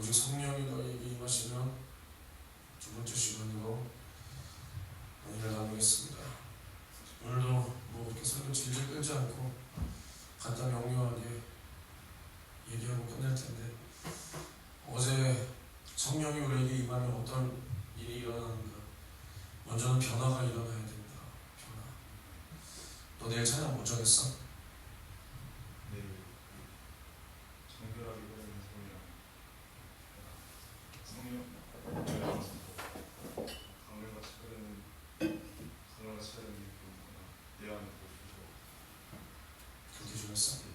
오직 성령이 너희에게 임하시면 두 번째 시간으로 은혜를 나누겠습니다. 오늘도 뭐 이렇게 설교 질질 끌지 않고 간단 명료하게 얘기하고 끝낼 텐데, 어제 성령이 우리에게 임하면 어떤 일이 일어나는가? 먼저는 변화가 일어나야 된다. 변화. 너 내일 찬양 못 정했어? 내일 정결하게 되는 성령 강물같이 흐르는 교훈이구나. 내 안에 보시고 그렇게 정했어?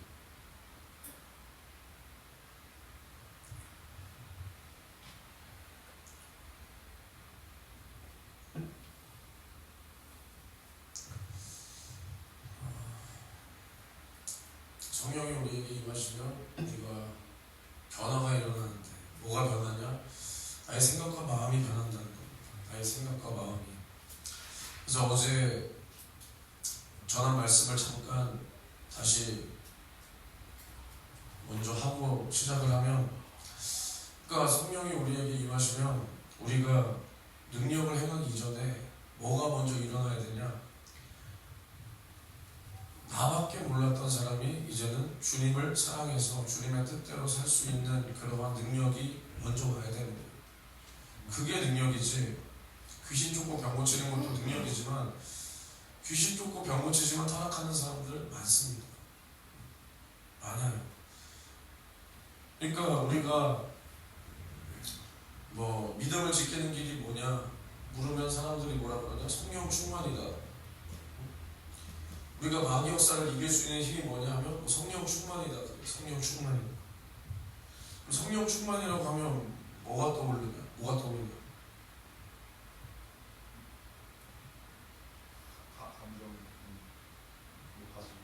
성령이 우리에게 임하시면 우리가 변화가 일어나는데, 뭐가 변하냐? 나의 생각과 마음이 변한다는 겁니다. 나의 생각과 마음이. 그래서 어제 전한 말씀을 잠깐 다시 먼저 하고 시작을 하면, 그러니까 성령이 우리에게 임하시면 우리가 능력을 행하기 이전에 뭐가 먼저 일어나야 되냐? 나밖에 몰랐던 사람이 이제는 주님을 사랑해서 주님의 뜻대로 살 수 있는 그러한 능력이 먼저 와야 되는 거예요. 그게 능력이지, 귀신 쫓고 병 고치는 것도 능력이지만, 귀신 쫓고 병 고치지만 타락하는 사람들 많습니다. 많아요. 그러니까 우리가 뭐 믿음을 지키는 길이 뭐냐 물으면 사람들이 뭐라 그러냐? 성령 충만이다. 우리가 마귀 역사를 이길 수 있는 힘이 뭐냐 하면 성령 충만이다. 성령 충만이다. 성령 충만이라고 하면 뭐가 떠오르냐? 뭐가 떠오르냐? 감정 가지고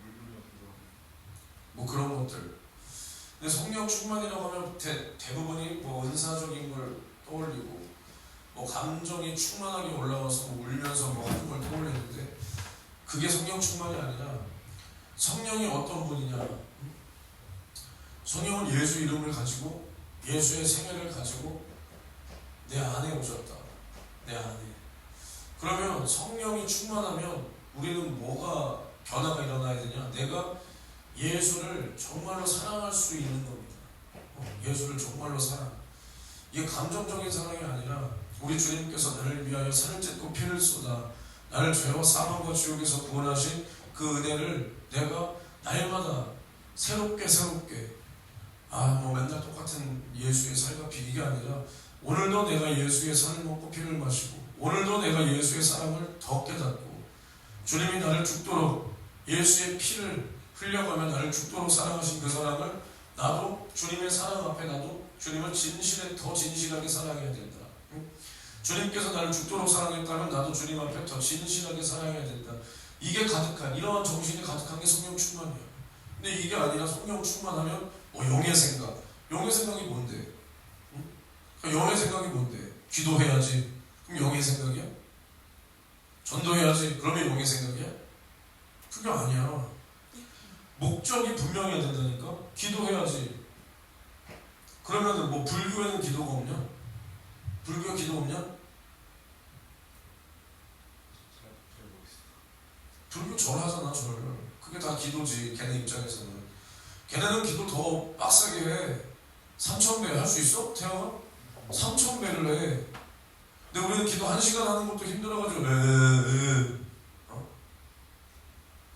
물 불면 뭐 그런 것들. 근데 성령 충만이라고 하면 대부분이 뭐 은사적인 걸 떠올리고, 뭐 감정이 충만하게 올라와서 울면서 뭐 하는 걸 떠올리는데, 그게 성령 충만이 아니라, 성령이 어떤 분이냐? 성령은 예수 이름을 가지고 예수의 생애를 가지고 내 안에 오셨다. 내 안에. 그러면 성령이 충만하면 우리는 뭐가 변화가 일어나야 되냐? 내가 예수를 정말로 사랑할 수 있는 겁니다. 예수를 정말로 사랑. 이게 감정적인 사랑이 아니라, 우리 주님께서 나를 위하여 살을 찢고 피를 쏟아 나를 죄와 사망과 지옥에서 구원하신 그 은혜를 내가 날마다 새롭게 뭐 맨날 똑같은 예수의 살갑히, 이게 아니라 오늘도 내가 예수의 살을 먹고 피를 마시고, 오늘도 내가 예수의 사랑을 더 깨닫고, 주님이 나를 죽도록 예수의 피를 흘려가며 나를 죽도록 사랑하신 그 사랑을 나도 주님의 사랑 앞에 나도 주님을 더 진실하게 사랑해야 된다. 주님께서 나를 죽도록 사랑했다면 나도 주님 앞에 더 진실하게 사랑해야 된다. 이게 가득한, 이러한 정신이 가득한 게 성령 충만이야. 근데 이게 아니라 성령 충만하면 영의 생각. 영의 생각이 뭔데? 영의 생각이 뭔데? 기도해야지. 그럼 영의 생각이야? 전도해야지. 그러면 영의 생각이야? 그게 아니야. 목적이 분명해야 된다니까? 기도해야지. 그러면 뭐 불교에는 기도가 없냐? 불교 기도 없냐? 불교 절하잖아, 절. 그게 다 기도지, 걔네 입장에서는. 걔네는 기도 더 빡세게 해. 3000배 할 수 있어? 태영아? 3000배를 해. 근데 우리는 기도 1시간 하는 것도 힘들어가지고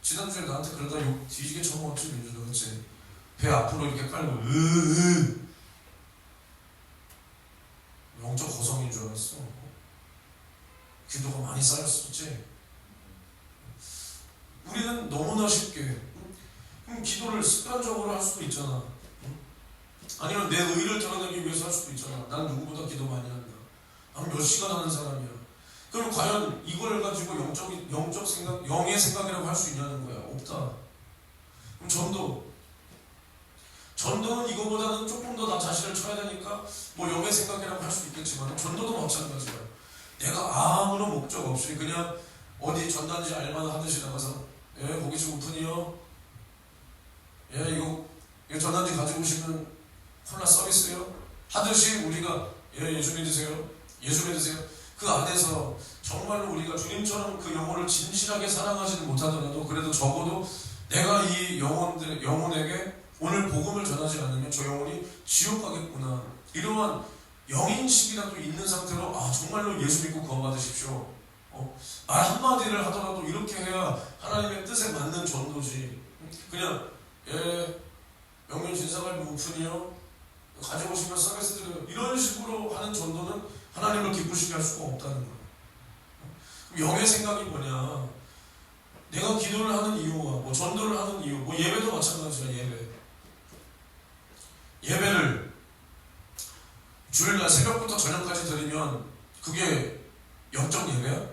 지난주에 나한테 그러다 욕 뒤지게 쳐먹었지, 민준아, 그치? 배 앞으로 이렇게 깔고 영적 고성인 줄 알았어. 기도가 많이 쌓였었지. 우리는 너무나 쉽게, 기도를 습관적으로 할 수도 있잖아. 아니면 내 의를 드러내기 위해서 할 수도 있잖아. 난 누구보다 기도 많이 한다. 난 몇 시간 하는 사람이야. 그럼 과연 이걸 가지고 영적 생각, 영의 생각이라고 할 수 있냐는 거야. 없다. 그럼 전도는 이거보다는 조금 더 나 자신을 쳐야 되니까 뭐 영의 생각이라고 할 수 있겠지만, 전도도 마찬가지야. 내가 아무런 목적 없이 그냥 어디 전단지 알바나 하듯이 나가서, 거기 지금 오픈이요? 이거 전단지 가지고 오시면 콜라 서비스요? 하듯이 우리가 예수 믿으세요? 예수 믿으세요? 그 안에서 정말로 우리가 주님처럼 그 영혼을 진실하게 사랑하지는 못하더라도 그래도 적어도 내가 이 영혼에게 오늘 복음을 전하지 않으면 저 영혼이 지옥 가겠구나, 이러한 영인식이라도 있는 상태로 정말로 예수 믿고 구원받으십시오, 말 한마디를 하더라도 이렇게 해야 하나님의 뜻에 맞는 전도지. 그냥 명륜 진사갈비 오픈이요, 가져오시면 서비스 드려요, 이런 식으로 하는 전도는 하나님을 기쁘시게 할 수가 없다는 거예요. 그럼 영의 생각이 뭐냐? 내가 기도를 하는 이유와 전도를 하는 이유, 예배도 마찬가지야. 예배를 주일날 새벽부터 저녁까지 드리면 그게 영적 예배야?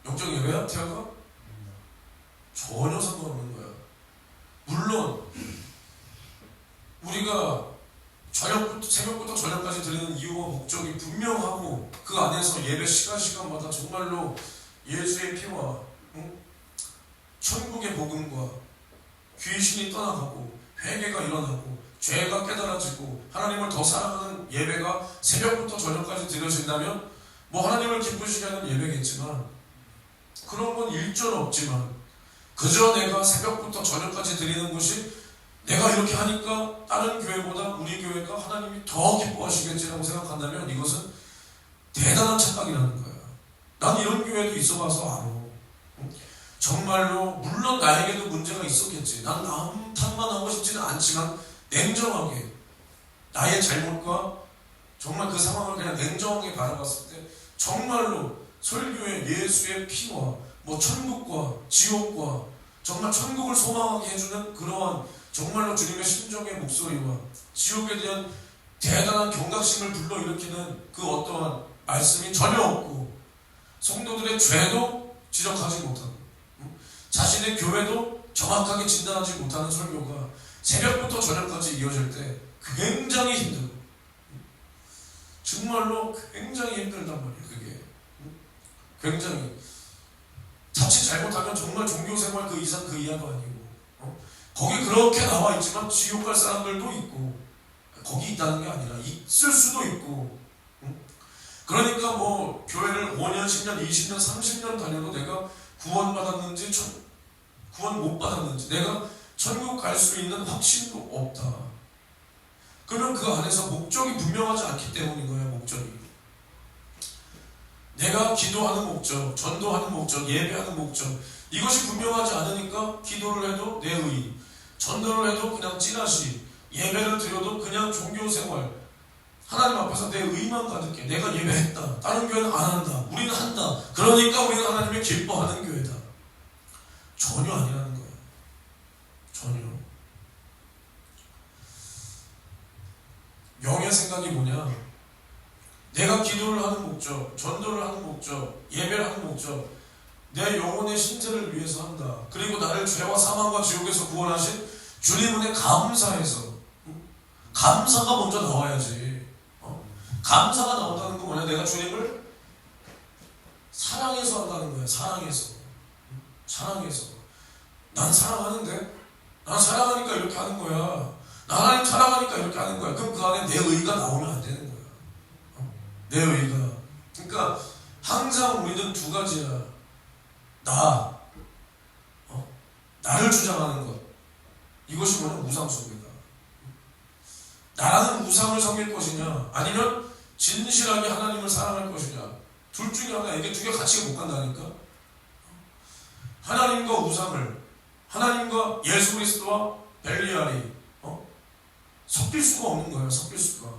영적 예배야? 태아가? 전혀 상관없는 거야. 물론 우리가 새벽부터 저녁까지 드리는 이유와 목적이 분명하고 그 안에서 예배 시간마다 정말로 예수의 피와 천국의 복음과 귀신이 떠나가고 회개가 일어나고 죄가 깨달아지고 하나님을 더 사랑하는 예배가 새벽부터 저녁까지 드려진다면 하나님을 기쁘시게 하는 예배겠지만, 그런 건 일절 없지만 그저 내가 새벽부터 저녁까지 드리는 것이 내가 이렇게 하니까 다른 교회보다 우리 교회가 하나님이 더 기뻐하시겠지라고 생각한다면 이것은 대단한 착각이라는 거야. 난 이런 교회도 있어봐서 알아. 정말로 물론 나에게도 문제가 있었겠지. 난 남 탓만 하고 싶지는 않지만 냉정하게 나의 잘못과 정말 그 상황을 그냥 냉정하게 바라봤을 때 정말로 설교에 예수의 피와 천국과 지옥과 정말 천국을 소망하게 해주는 그러한 정말로 주님의 심정의 목소리와 지옥에 대한 대단한 경각심을 불러일으키는 그 어떠한 말씀이 전혀 없고, 성도들의 죄도 지적하지 못하고 자신의 교회도 정확하게 진단하지 못하는 설교가 새벽부터 저녁까지 이어질 때 굉장히 힘들어. 정말로 굉장히 힘들단 말이야. 그게 굉장히 자칫 잘못하면 정말 종교생활 그 이상 그 이하도 아니고, 거기 그렇게 나와 있지만 지옥 갈 사람들도 있고, 거기 있다는 게 아니라 있을 수도 있고, 그러니까 교회를 5년, 10년, 20년, 30년 다녀도 내가 구원받았는지 구원 못 받았는지, 내가 천국 갈 수 있는 확신도 없다. 그러면 그 안에서 목적이 분명하지 않기 때문인 거예요. 목적이. 내가 기도하는 목적, 전도하는 목적, 예배하는 목적, 이것이 분명하지 않으니까 기도를 해도 내 의, 전도를 해도 그냥 찌라시, 예배를 드려도 그냥 종교생활, 하나님 앞에서 내 의만 가득해. 내가 예배했다, 다른 교회는 안 한다, 우리는 한다, 그러니까 우리는 하나님의 기뻐하는 교회다. 전혀 아니라는 거예요. 전혀. 영의 생각이 뭐냐? 내가 기도를 하는 목적, 전도를 하는 목적, 예배를 하는 목적, 내 영혼의 신세를 위해서 한다. 그리고 나를 죄와 사망과 지옥에서 구원하신 주님은혜 감사해서, 감사가 먼저 나와야지. 감사가 나온다는 건 뭐냐? 내가 주님을 사랑해서 한다는 거야. 사랑해서. 난 사랑하는데? 난 사랑하니까 이렇게 하는 거야. 나 하나님 사랑하니까 이렇게 하는 거야. 그럼 그 안에 내 의가 나오면 안 되는 거야. 내 의가. 그러니까 항상 우리는 두 가지야. 나를 주장하는 것. 이것이 뭐냐? 우상숭배다. 나라는 우상을 섬길 것이냐, 아니면 진실하게 하나님을 사랑할 것이냐. 둘 중에 하나. 이게 두 개 같이 못 간다니까. 하나님과 우상을, 하나님과 예수 그리스도와 벨리알이 섞일 수가 없는 거예요. 섞일 수가.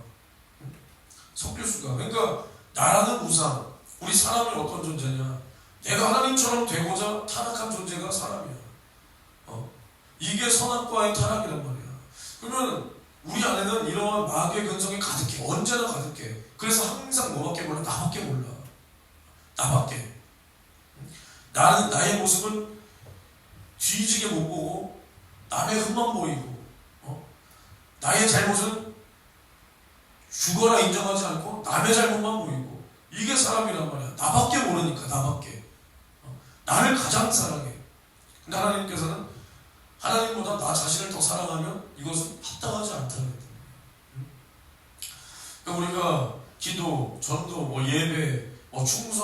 그러니까 나라는 우상, 우리 사람이 어떤 존재냐? 내가 하나님처럼 되고자 타락한 존재가 사람이야. 이게 선악과의 타락이란 말이야. 그러면 우리 안에는 이러한 마귀의 근성이 가득해. 언제나 가득해. 그래서 항상 뭐밖에 몰라? 나밖에 몰라. 나밖에. 나의 모습은 뒤지게 못 보고 남의 흠만 보이고, 나의 잘못은 죽어라 인정하지 않고 남의 잘못만 보이고, 이게 사람이란 말이야. 나밖에 모르니까. 나밖에. 나를 가장 사랑해. 근데 하나님께서는 하나님보다 나 자신을 더 사랑하면 이것은 합당하지 않다는 거예요.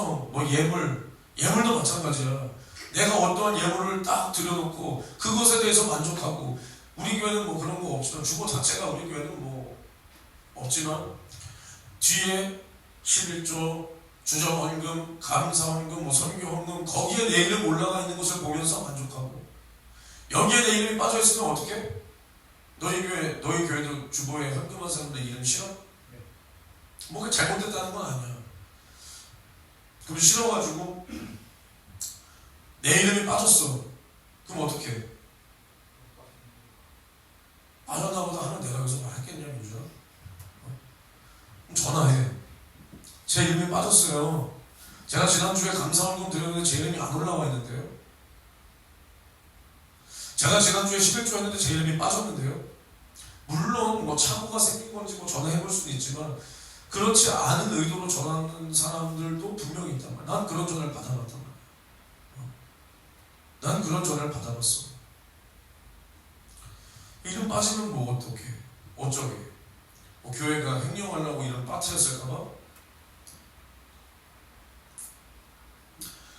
뭐 예물도 마찬가지야. 내가 어떠한 예물을 딱 들여놓고 그것에 대해서 만족하고, 우리 교회는 뭐 그런 거 없지만, 주보 자체가 우리 교회는 뭐 없지만 뒤에 11조, 주정헌금, 감사헌금, 뭐 선교헌금, 거기에 내 이름 올라가 있는 것을 보면서 만족하고, 여기에 내 이름이 빠져있으면 어떡해? 너희 교회도 주보에 헌금한 사람들 이름 싫어? 뭐가 잘못됐다는 건 아니야. 그럼 싫어가지고 내 이름이 빠졌어. 그럼 어떡해? 빠졌나 보다 하면 내가 여기서 말했겠냐, 민주야? 그럼 전화해. 제 이름이 빠졌어요. 제가 지난주에 감사헌금 드렸는데 제 이름이 안 올라와 있는데요. 제가 지난주에 11조 했는데 제 이름이 빠졌는데요. 물론 뭐 착오가 생긴 건지 뭐 전화해볼 수도 있지만, 그렇지 않은 의도로 전화하는 사람들도 분명히 있단 말이야. 난 그런 전화를 받아봤단 말이야. 난 그런 전화를 받아봤어. 이름 빠지면 뭐 어떡해? 어쩌게? 뭐 교회가 횡령하려고 이름 빠뜨렸을까봐?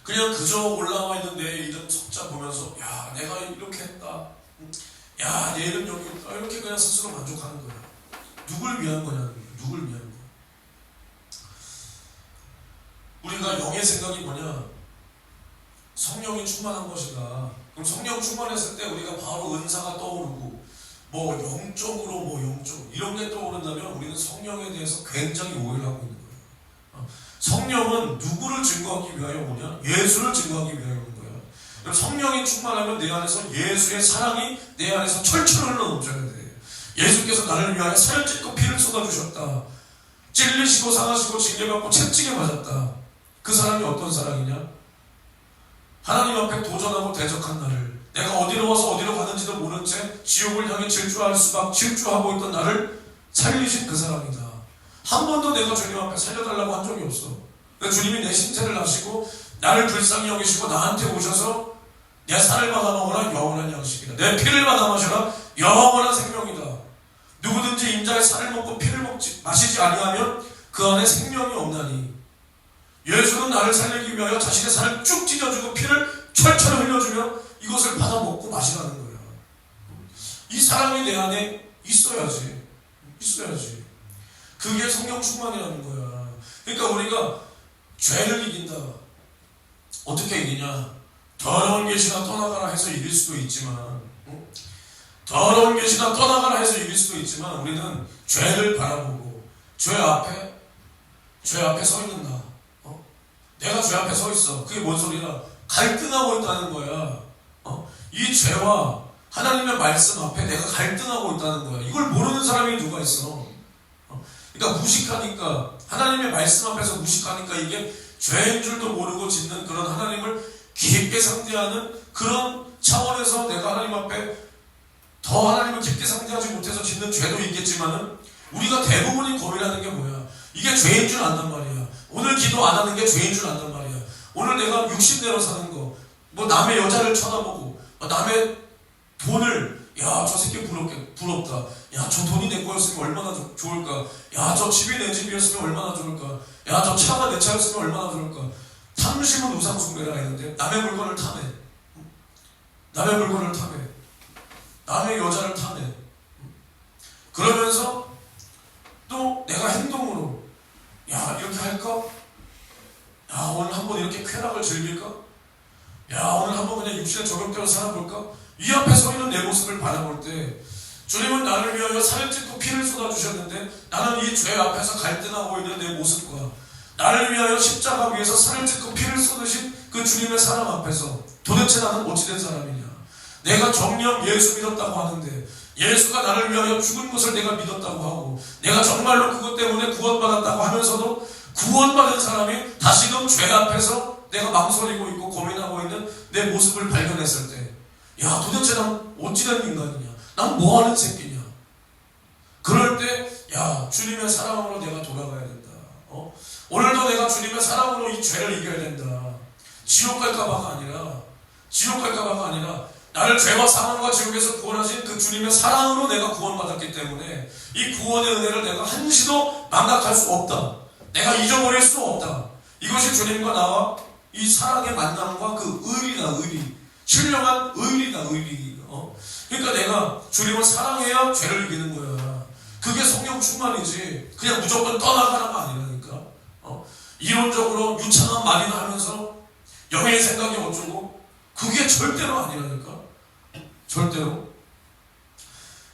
그냥 그저 올라와 있는 내 이름 석자 보면서, 야, 내가 이렇게 했다. 야, 내 이름 여기 있다. 이렇게 그냥 스스로 만족하는 거야. 누굴 위한 거냐는 거야. 누굴 위한 거야. 우리가 영의 생각이 뭐냐? 성령이 충만한 것이다. 그럼 성령 충만했을 때 우리가 바로 은사가 떠오르고, 뭐 영적으로 뭐 영적 이런 게 떠오른다면 우리는 성령에 대해서 굉장히 오해를 하고 있는 거예요. 성령은 누구를 증거하기 위하여 오냐? 예수를 증거하기 위하여 오는 거야. 그럼 성령이 충만하면 내 안에서 예수의 사랑이 내 안에서 철철 흘러 넘쳐야 돼. 예수께서 나를 위하여 살을 찢고 피를 쏟아주셨다. 찔리시고 상하시고 징계받고 채찍에 맞았다. 그 사람이 어떤 사랑이냐? 하나님 앞에 도전하고 대적한 나를, 내가 어디로 와서 어디로 가는지도 모른 채 지옥을 향해 질주하고 있던 나를 살리신 그 사랑이다. 한 번도 내가 주님 앞에 살려달라고 한 적이 없어. 그러니까 주님이 내 신체를 나시고 나를 불쌍히 여기시고 나한테 오셔서 내 살을 받아 먹으라 영원한 양식이다. 내 피를 받아 마셔라 영원한 생명이다. 누구든지 인자의 살을 먹고 피를 마시지 아니하면 그 안에 생명이 없나니. 예수는 나를 살리기 위하여 자신의 살을 쭉 찢어주고 피를 철철 흘려주며 이것을 받아 먹고 마시라는 거야. 이 사랑이 내 안에 있어야지. 그게 성령 충만이라는 거야. 그러니까 우리가 죄를 이긴다. 어떻게 이기냐? 더러운 계시나 떠나가라 해서 이길 수도 있지만, 더러운 계시나 떠나가라 해서 이길 수도 있지만, 우리는 죄를 바라보고 죄 앞에 서 있는다. 내가 죄 앞에 서 있어. 그게 뭔 소리야? 갈등하고 있다는 거야. 이 죄와 하나님의 말씀 앞에 내가 갈등하고 있다는 거야. 이걸 모르는 사람이 누가 있어? 그러니까 무식하니까, 하나님의 말씀 앞에서 무식하니까 이게 죄인 줄도 모르고 짓는 그런 하나님을 깊게 상대하는 그런 차원에서 내가 하나님 앞에 더 하나님을 깊게 상대하지 못해서 짓는 죄도 있겠지만은, 우리가 대부분이 고민하는 게 뭐야? 이게 죄인 줄 안단 말이야. 오늘 기도 안 하는 게 죄인 줄 안단 말이야. 오늘 내가 60대로 사는 거, 뭐 남의 여자를 쳐다보고, 남의 돈을, 야, 저 새끼 부럽다. 야, 저 돈이 내 거였으면 얼마나 좋을까. 야, 저 집이 내 집이었으면 얼마나 좋을까. 야, 저 차가 내 차였으면 얼마나 좋을까. 탐심은 우상숭배라 했는데 남의 물건을 탐해. 남의 여자를 탐해. 그러면서 또 내가 행동으로, 야, 이렇게 할까? 야, 오늘 한번 이렇게 쾌락을 즐길까? 야, 오늘 한번 그냥 육신의 저격대로 살아볼까? 이 앞에 서 있는 내 모습을 바라볼 때, 주님은 나를 위하여 살을 찢고 피를 쏟아주셨는데, 나는 이 죄 앞에서 갈등하고 있는 내 모습과 나를 위하여 십자가 위에서 살을 찢고 피를 쏟으신 그 주님의 사랑 앞에서 도대체 나는 어찌된 사람이냐? 내가 정녕 예수 믿었다고 하는데, 예수가 나를 위하여 죽은 것을 내가 믿었다고 하고, 내가 정말로 그것 때문에 구원받았다고 하면서도 구원받은 사람이 다시금 죄 앞에서 내가 망설이고 있고 고민하고 있는 내 모습을 발견했을 때, 야, 도대체 난 어찌된 인간이냐? 난 뭐하는 새끼냐? 그럴 때, 야, 주님의 사랑으로 내가 돌아가야 된다. 오늘도 내가 주님의 사랑으로 이 죄를 이겨야 된다. 지옥 갈까봐가 아니라 나를 죄와 사망과 지옥에서 구원하신 그 주님의 사랑으로 내가 구원받았기 때문에 이 구원의 은혜를 내가 한시도 망각할 수 없다. 내가 잊어버릴 수 없다. 이것이 주님과 나와 이 사랑의 만남과 그 의리다, 의리. 신령한 의리다, 의리. 그러니까 내가 주님을 사랑해야 죄를 이기는 거야. 그게 성령 충만이지. 그냥 무조건 떠나가라가 아니라니까. 이론적으로 유창한 말이나 하면서 영의 생각이 어쩌고, 그게 절대로 아니라니까. 절대로.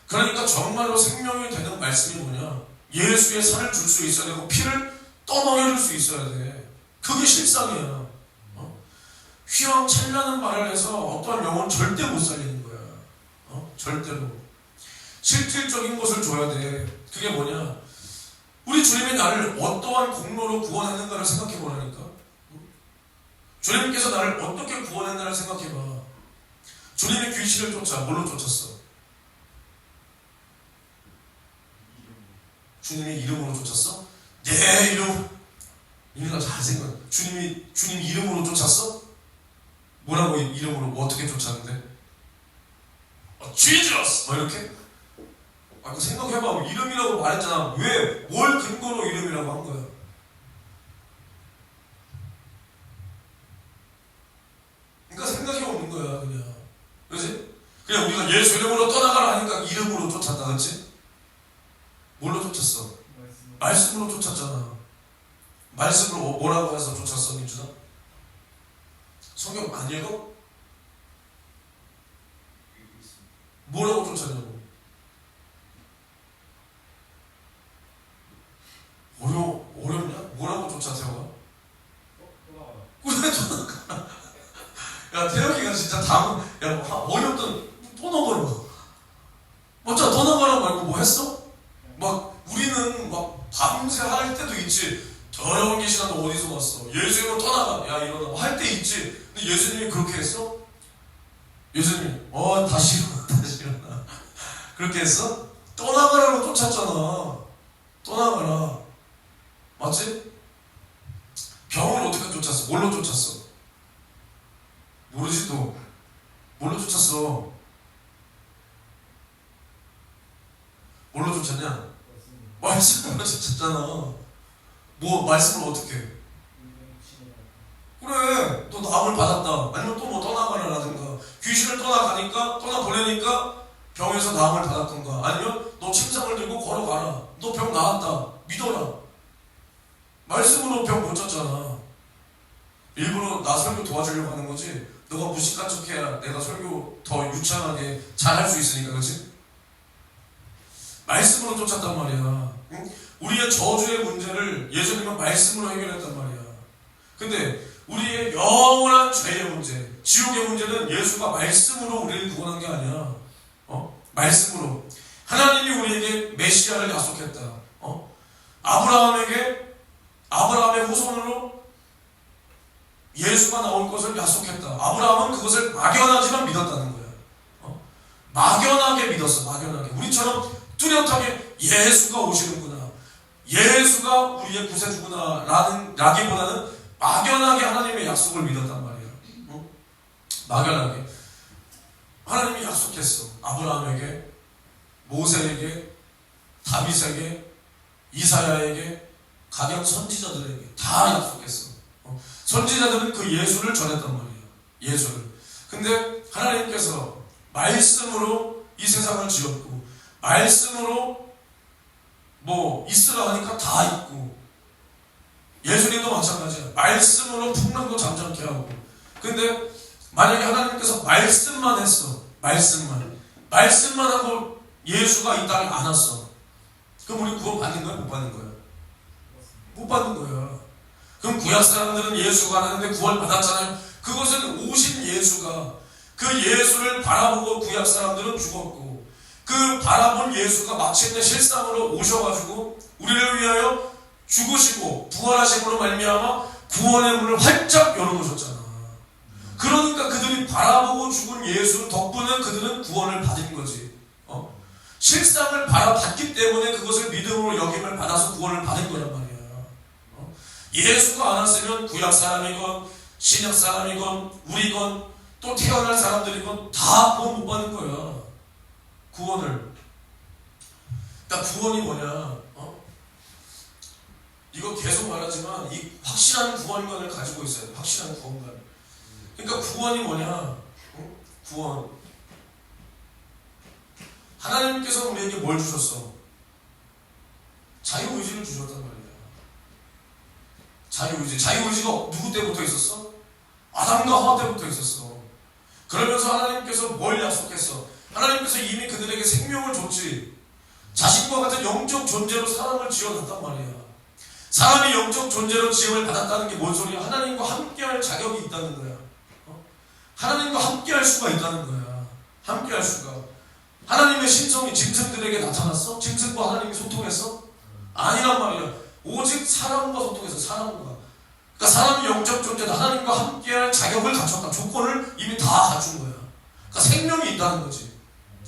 그러니까 정말로 생명이 되는 말씀이 뭐냐? 예수의 살을 줄 수 있어야 되고 피를 떠먹여줄 수 있어야 돼. 그게 실상이야. 휘황찬란한 말을 해서 어떠한 영혼 절대 못 살리는 거야. 절대로. 실질적인 것을 줘야 돼. 그게 뭐냐? 우리 주님이 나를 어떠한 공로로 구원했는가를 생각해 보라니까. 주님께서 나를 어떻게 구원했나를 생각해 봐. 주님의 귀신을 쫓아 뭘로 쫓았어? 주님의 이름으로 쫓았어? 내 이름. 이리가 잘 생각. 주님 이름으로 쫓았어? 뭐라고 이름으로 뭐 어떻게 쫓았는데? Jesus! 뭐 이렇게? 그 생각해봐. 이름이라고 말했잖아. 왜? 뭘 근거로 이름이라고 한 거야? 그러니까 생각해 보는 거야, 그냥. 그렇지? 그냥 우리가 예수 이름으로 떠나가라 하니까 이름으로 쫓았다, 그렇지? 뭘로 쫓았어? 말씀으로 쫓았잖아. 말씀으로 뭐라고 해서 쫓았어, 민준아? 성경 안 읽어? 뭐라고 쫓았냐고? 어렵냐? 뭐라고 쫓아, 태호가? 그래, 떠나가라. 야, 태호이가 진짜 어렵던, 떠나가라. 맞잖아, 떠나가라 말고 뭐 했어? 막, 우리는 막, 밤새 할 때도 있지. 더러운 귀신아, 너 어디서 왔어? 예수님으로 떠나가. 야, 일어나. 할 때 있지. 근데 예수님이 그렇게 했어? 예수님이, 다시 일어나, 다시 일어나. 그렇게 했어? 떠나가라로 쫓았잖아. 떠나가라. 맞지? 병을 어떻게 쫓았어? 뭘로 쫓았어? 모르지, 또. 뭘로 쫓았어? 뭘로 쫓았냐? 말씀으로 쫓았잖아. 뭐, 말씀을 어떻게 해? 그래, 또 남을 받았다. 아니면 또 뭐 떠나가라라든가. 귀신을 떠나보내니까 병에서 남을 받았던가. 아니면 너 침상을 들고 걸어가라. 너 병 나았다. 믿어라. 말씀으로 병 고쳤잖아. 일부러 나 설교 도와주려고 하는 거지. 너가 무식한 척해야 내가 설교 더 유창하게 잘할 수 있으니까, 그렇지? 말씀으로 쫓았단 말이야. 응? 우리의 저주의 문제를 예수님은 말씀으로 해결했단 말이야. 근데 우리의 영원한 죄의 문제, 지옥의 문제는 예수가 말씀으로 우리를 구원한 게 아니야. 말씀으로. 하나님이 우리에게 메시아를 약속했다. 아브라함의 후손으로 예수가 나올 것을 약속했다. 아브라함은 그것을 막연하지만 믿었다는 거야. 막연하게 믿었어. 막연하게. 우리처럼 뚜렷하게 예수가 오시는구나, 예수가 우리의 구세주구나 라기보다는 막연하게 하나님의 약속을 믿었단 말이야. 막연하게. 하나님이 약속했어. 아브라함에게, 모세에게, 다윗에게, 이사야에게, 각양 선지자들에게 다 약속했어. 선지자들은 그 예수를 전했단 말이야. 예수를. 근데 하나님께서 말씀으로 이 세상을 지었고, 말씀으로 뭐 있으라 하니까 다 있고, 예수님도 마찬가지야. 말씀으로 풍랑도 잠잠케 하고. 근데 만약에 하나님께서 말씀만 했어. 말씀만 하고 예수가 이 땅에 안 왔어. 그럼 우리 구원 받는 거야? 못 받는 거야? 못 받는 거야. 그럼 구약 사람들은 예수가 안 왔는데 구원 받았잖아요. 그것은 오신 예수가, 그 예수를 바라보고 구약 사람들은 죽었고, 그 바라본 예수가 마침내 실상으로 오셔가지고 우리를 위하여 죽으시고 부활하심으로 말미암아 구원의 문을 활짝 열어놓으셨잖아. 그러니까 그들이 바라보고 죽은 예수 덕분에 그들은 구원을 받은 거지. 실상을 바라봤기 때문에 그것을 믿음으로 여김을 받아서 구원을 받은 거란 말이야. 예수가 안 왔으면 구약 사람이건 신약 사람이건 우리건 또 태어날 사람들이건 다 구원 못 받는 거야. 구원을. 그러니까 구원이 뭐냐? 이거 계속 말하지만 이 확실한 구원관을 가지고 있어야 돼. 확실한 구원관. 그러니까 구원이 뭐냐? 응? 구원. 하나님께서 우리에게 뭘 주셨어? 자유의지를 주셨단 말이야. 자유의지. 자유의지가 누구 때부터 있었어? 아담과 하와 때부터 있었어. 그러면서 하나님께서 뭘 약속했어? 하나님께서 이미 그들에게 생명을 줬지. 자신과 같은 영적 존재로 사람을 지어놨단 말이야. 사람이 영적 존재로 지음을 받았다는 게 뭔 소리야? 하나님과 함께할 자격이 있다는 거야. 하나님과 함께할 수가 있다는 거야. 함께할 수가. 하나님의 신성이 짐승들에게 나타났어? 짐승과 하나님이 소통했어? 아니란 말이야. 오직 사람과 소통했어. 사람과. 그러니까 사람이 영적 존재다. 하나님과 함께할 자격을 갖췄다. 조건을 이미 다 갖춘 거야. 그러니까 생명이 있다는 거지.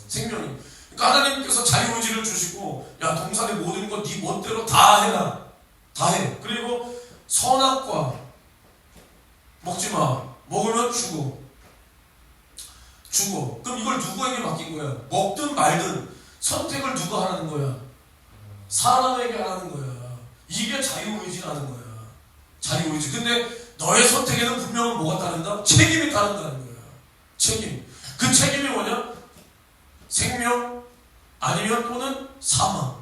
생명이. 그러니까 하나님께서 자유의지를 주시고, 야, 동산의 모든 것 네 멋대로 다 해라. 다 해. 그리고 선악과 먹지 마. 먹으면 죽어. 죽어. 그럼 이걸 누구에게 맡긴 거야? 먹든 말든 선택을 누가 하라는 거야? 사람에게 하라는 거야. 이게 자유의지라는 거야. 자유의지. 근데 너의 선택에는 분명히 뭐가 따른다? 책임이 따른다는 거야. 책임. 그 책임이 뭐냐? 생명 아니면 또는 사망.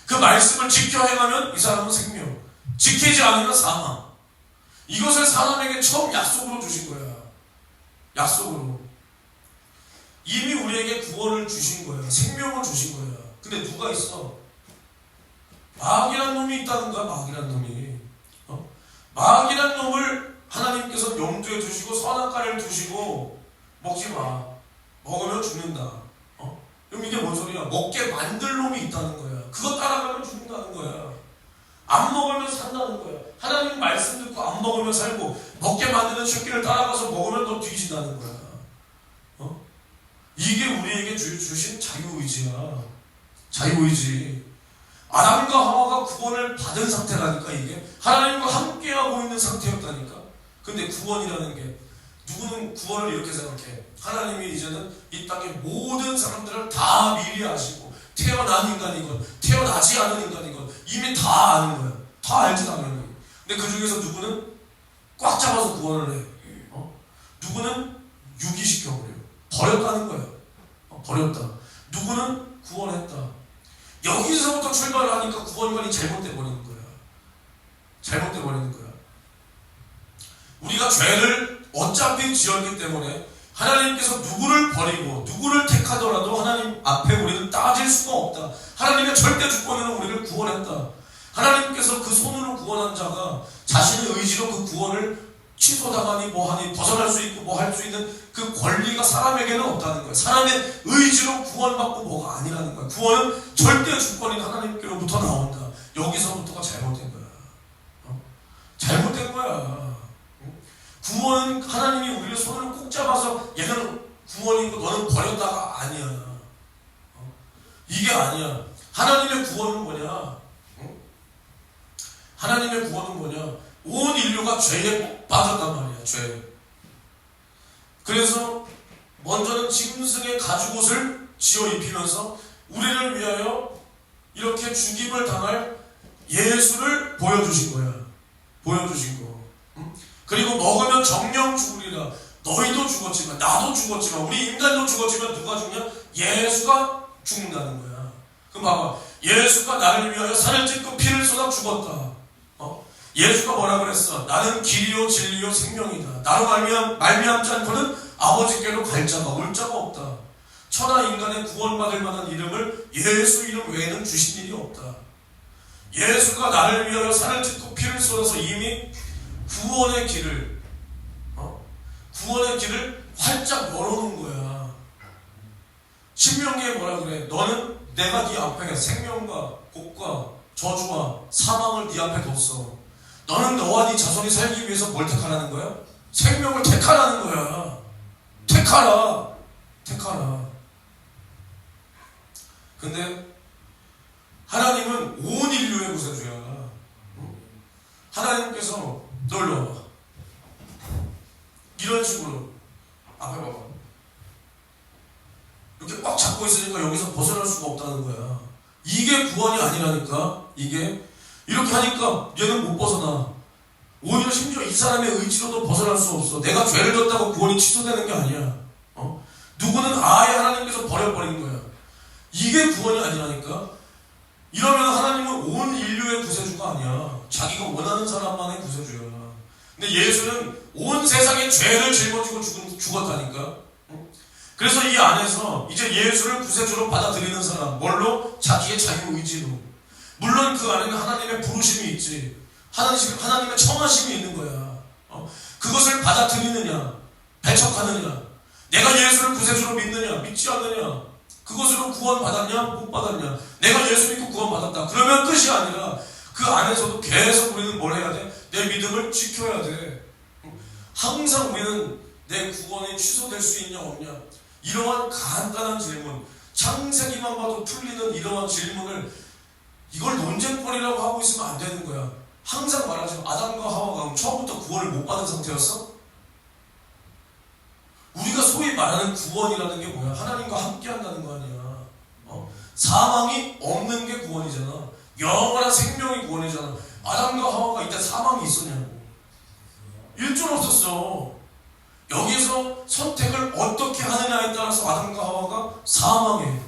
그 말씀을 지켜 행하면 이 사람은 생명, 지키지 않으면 사망. 이것을 사람에게 처음 약속으로 주신 거야. 약속으로. 이미 우리에게 구원을 주신 거야. 생명을 주신 거야. 근데 누가 있어? 마귀란 놈이 있다는 거야. 마귀란 놈이. 마귀란 놈을 하나님께서 염두에 두시고 선악과를 두시고 먹지 마. 먹으면 죽는다. 그럼 이게 뭔 소리야? 먹게 만들 놈이 있다는 거야. 그거 따라가면 죽는다는 거야. 안 먹으면 산다는 거야. 하나님 말씀 듣고 안 먹으면 살고, 먹게 만드는 새끼를 따라가서 먹으면 너 뒤진다는 거야. 이게 우리에게 주신 자유의지야. 자유의지. 아담과 하와가 구원을 받은 상태라니까. 이게 하나님과 함께하고 있는 상태였다니까. 근데 구원이라는 게, 누구는 구원을 이렇게 생각해. 하나님이 이제는 이 땅의 모든 사람들을 다 미리 아시고, 태어난 인간이건 태어나지 않은 인간이건 이미 다 아는 거야. 다 알지 당연히. 근데 그 중에서 누구는 꽉 잡아서 구원을 해. 누구는 유기시켜버려. 버렸다는 거야. 버렸다. 누구는 구원했다. 여기서부터 출발을 하니까 구원관이 잘못돼 버리는 거야. 잘못돼 버리는 거야. 우리가 죄를 어차피 지었기 때문에 하나님께서 누구를 버리고 누구를 택하더라도 하나님 앞에 우리는 따질 수가 없다. 하나님의 절대 주권으로 우리를 구원했다. 하나님께서 그 손으로 구원한 자가 자신의 의지로 그 구원을 취소당하니 뭐하니 벗어날 수 있고 뭐 할 수 있는 그 권리가 사람에게는 없다는 거야. 사람의 의지로 구원받고 뭐가 아니라는 거야. 구원은 절대 주권인 하나님께로부터 나온다. 여기서부터가 잘못된 거야. 잘못된 거야. 구원은 하나님이 우리를 손으로 꼭 잡아서 얘는 구원이고 너는 버렸다가 아니야. 이게 아니야. 하나님의 구원은 뭐냐? 하나님의 구원은 뭐냐? 온 인류가 죄에 빠졌단 말이야. 죄. 그래서 먼저는 짐승의 가죽옷을 지어 입히면서 우리를 위하여 이렇게 죽임을 당할 예수를 보여주신 거야. 보여주신 거. 그리고 먹으면 정령 죽으리라. 너희도 죽었지만 나도 죽었지만 우리 인간도 죽었지만 누가 죽냐? 예수가 죽는다는 거야. 그럼 봐봐. 예수가 나를 위하여 살을 찢고 피를 쏟아 죽었다. 예수가 뭐라 그랬어? 나는 길이요 진리요 생명이다. 나로 말미암지 않고는 아버지께로 갈 자가 올 자가 없다. 천하 인간의 구원받을 만한 이름을 예수 이름 외에는 주신 일이 없다. 예수가 나를 위하여 살을 찢고 피를 쏟아서 이미 구원의 길을 활짝 열어놓은 거야. 신명기에 뭐라 그래? 너는 내가 네 앞에 생명과 복과 저주와 사망을 네 앞에 뒀어. 너는 너와 네 자손이 살기 위해서 뭘 택하라는 거야? 생명을 택하라는 거야. 택하라. 택하라. 근데 하나님은 온 인류의 구세주야. 하나님께서 널 넣어봐. 이런 식으로 앞에 봐봐. 이렇게 꽉 잡고 있으니까 여기서 벗어날 수가 없다는 거야. 이게 구원이 아니라니까. 이게 이렇게 하니까 얘는 못 벗어나. 오히려 심지어 이 사람의 의지로도 벗어날 수 없어. 내가 죄를 졌다고 구원이 취소되는 게 아니야. 누구는 아예 하나님께서 버려버린 거야. 이게 구원이 아니라니까. 이러면 하나님은 온 인류의 구세주가 아니야. 자기가 원하는 사람만의 구세주야. 근데 예수는 온 세상의 죄를 짊어지고 죽었다니까. 그래서 이 안에서 이제 예수를 구세주로 받아들이는 사람, 뭘로? 자기의 자유의지로. 물론 그 안에는 하나님의 부르심이 있지. 하나님의 청하심이 있는 거야. 그것을 받아들이느냐, 배척하느냐, 내가 예수를 구세주로 믿느냐, 믿지 않느냐, 그것으로 구원받았냐, 못 받았냐, 내가 예수 믿고 구원받았다. 그러면 끝이 아니라 그 안에서도 계속 우리는 뭘 해야 돼? 내 믿음을 지켜야 돼. 항상 우리는 내 구원이 취소될 수 있냐, 없냐, 이러한 간단한 질문, 창세기만 봐도 풀리는 이러한 질문을 이걸 논쟁거리라고 하고 있으면 안 되는 거야. 항상 말하지만 아담과 하와가 처음부터 구원을 못 받은 상태였어? 우리가 소위 말하는 구원이라는 게 뭐야? 하나님과 함께 한다는 거 아니야. 사망이 없는 게 구원이잖아. 영원한 생명이 구원이잖아. 아담과 하와가 이때 사망이 있었냐고. 일절 없었어. 여기서 선택을 어떻게 하느냐에 따라서 아담과 하와가 사망해.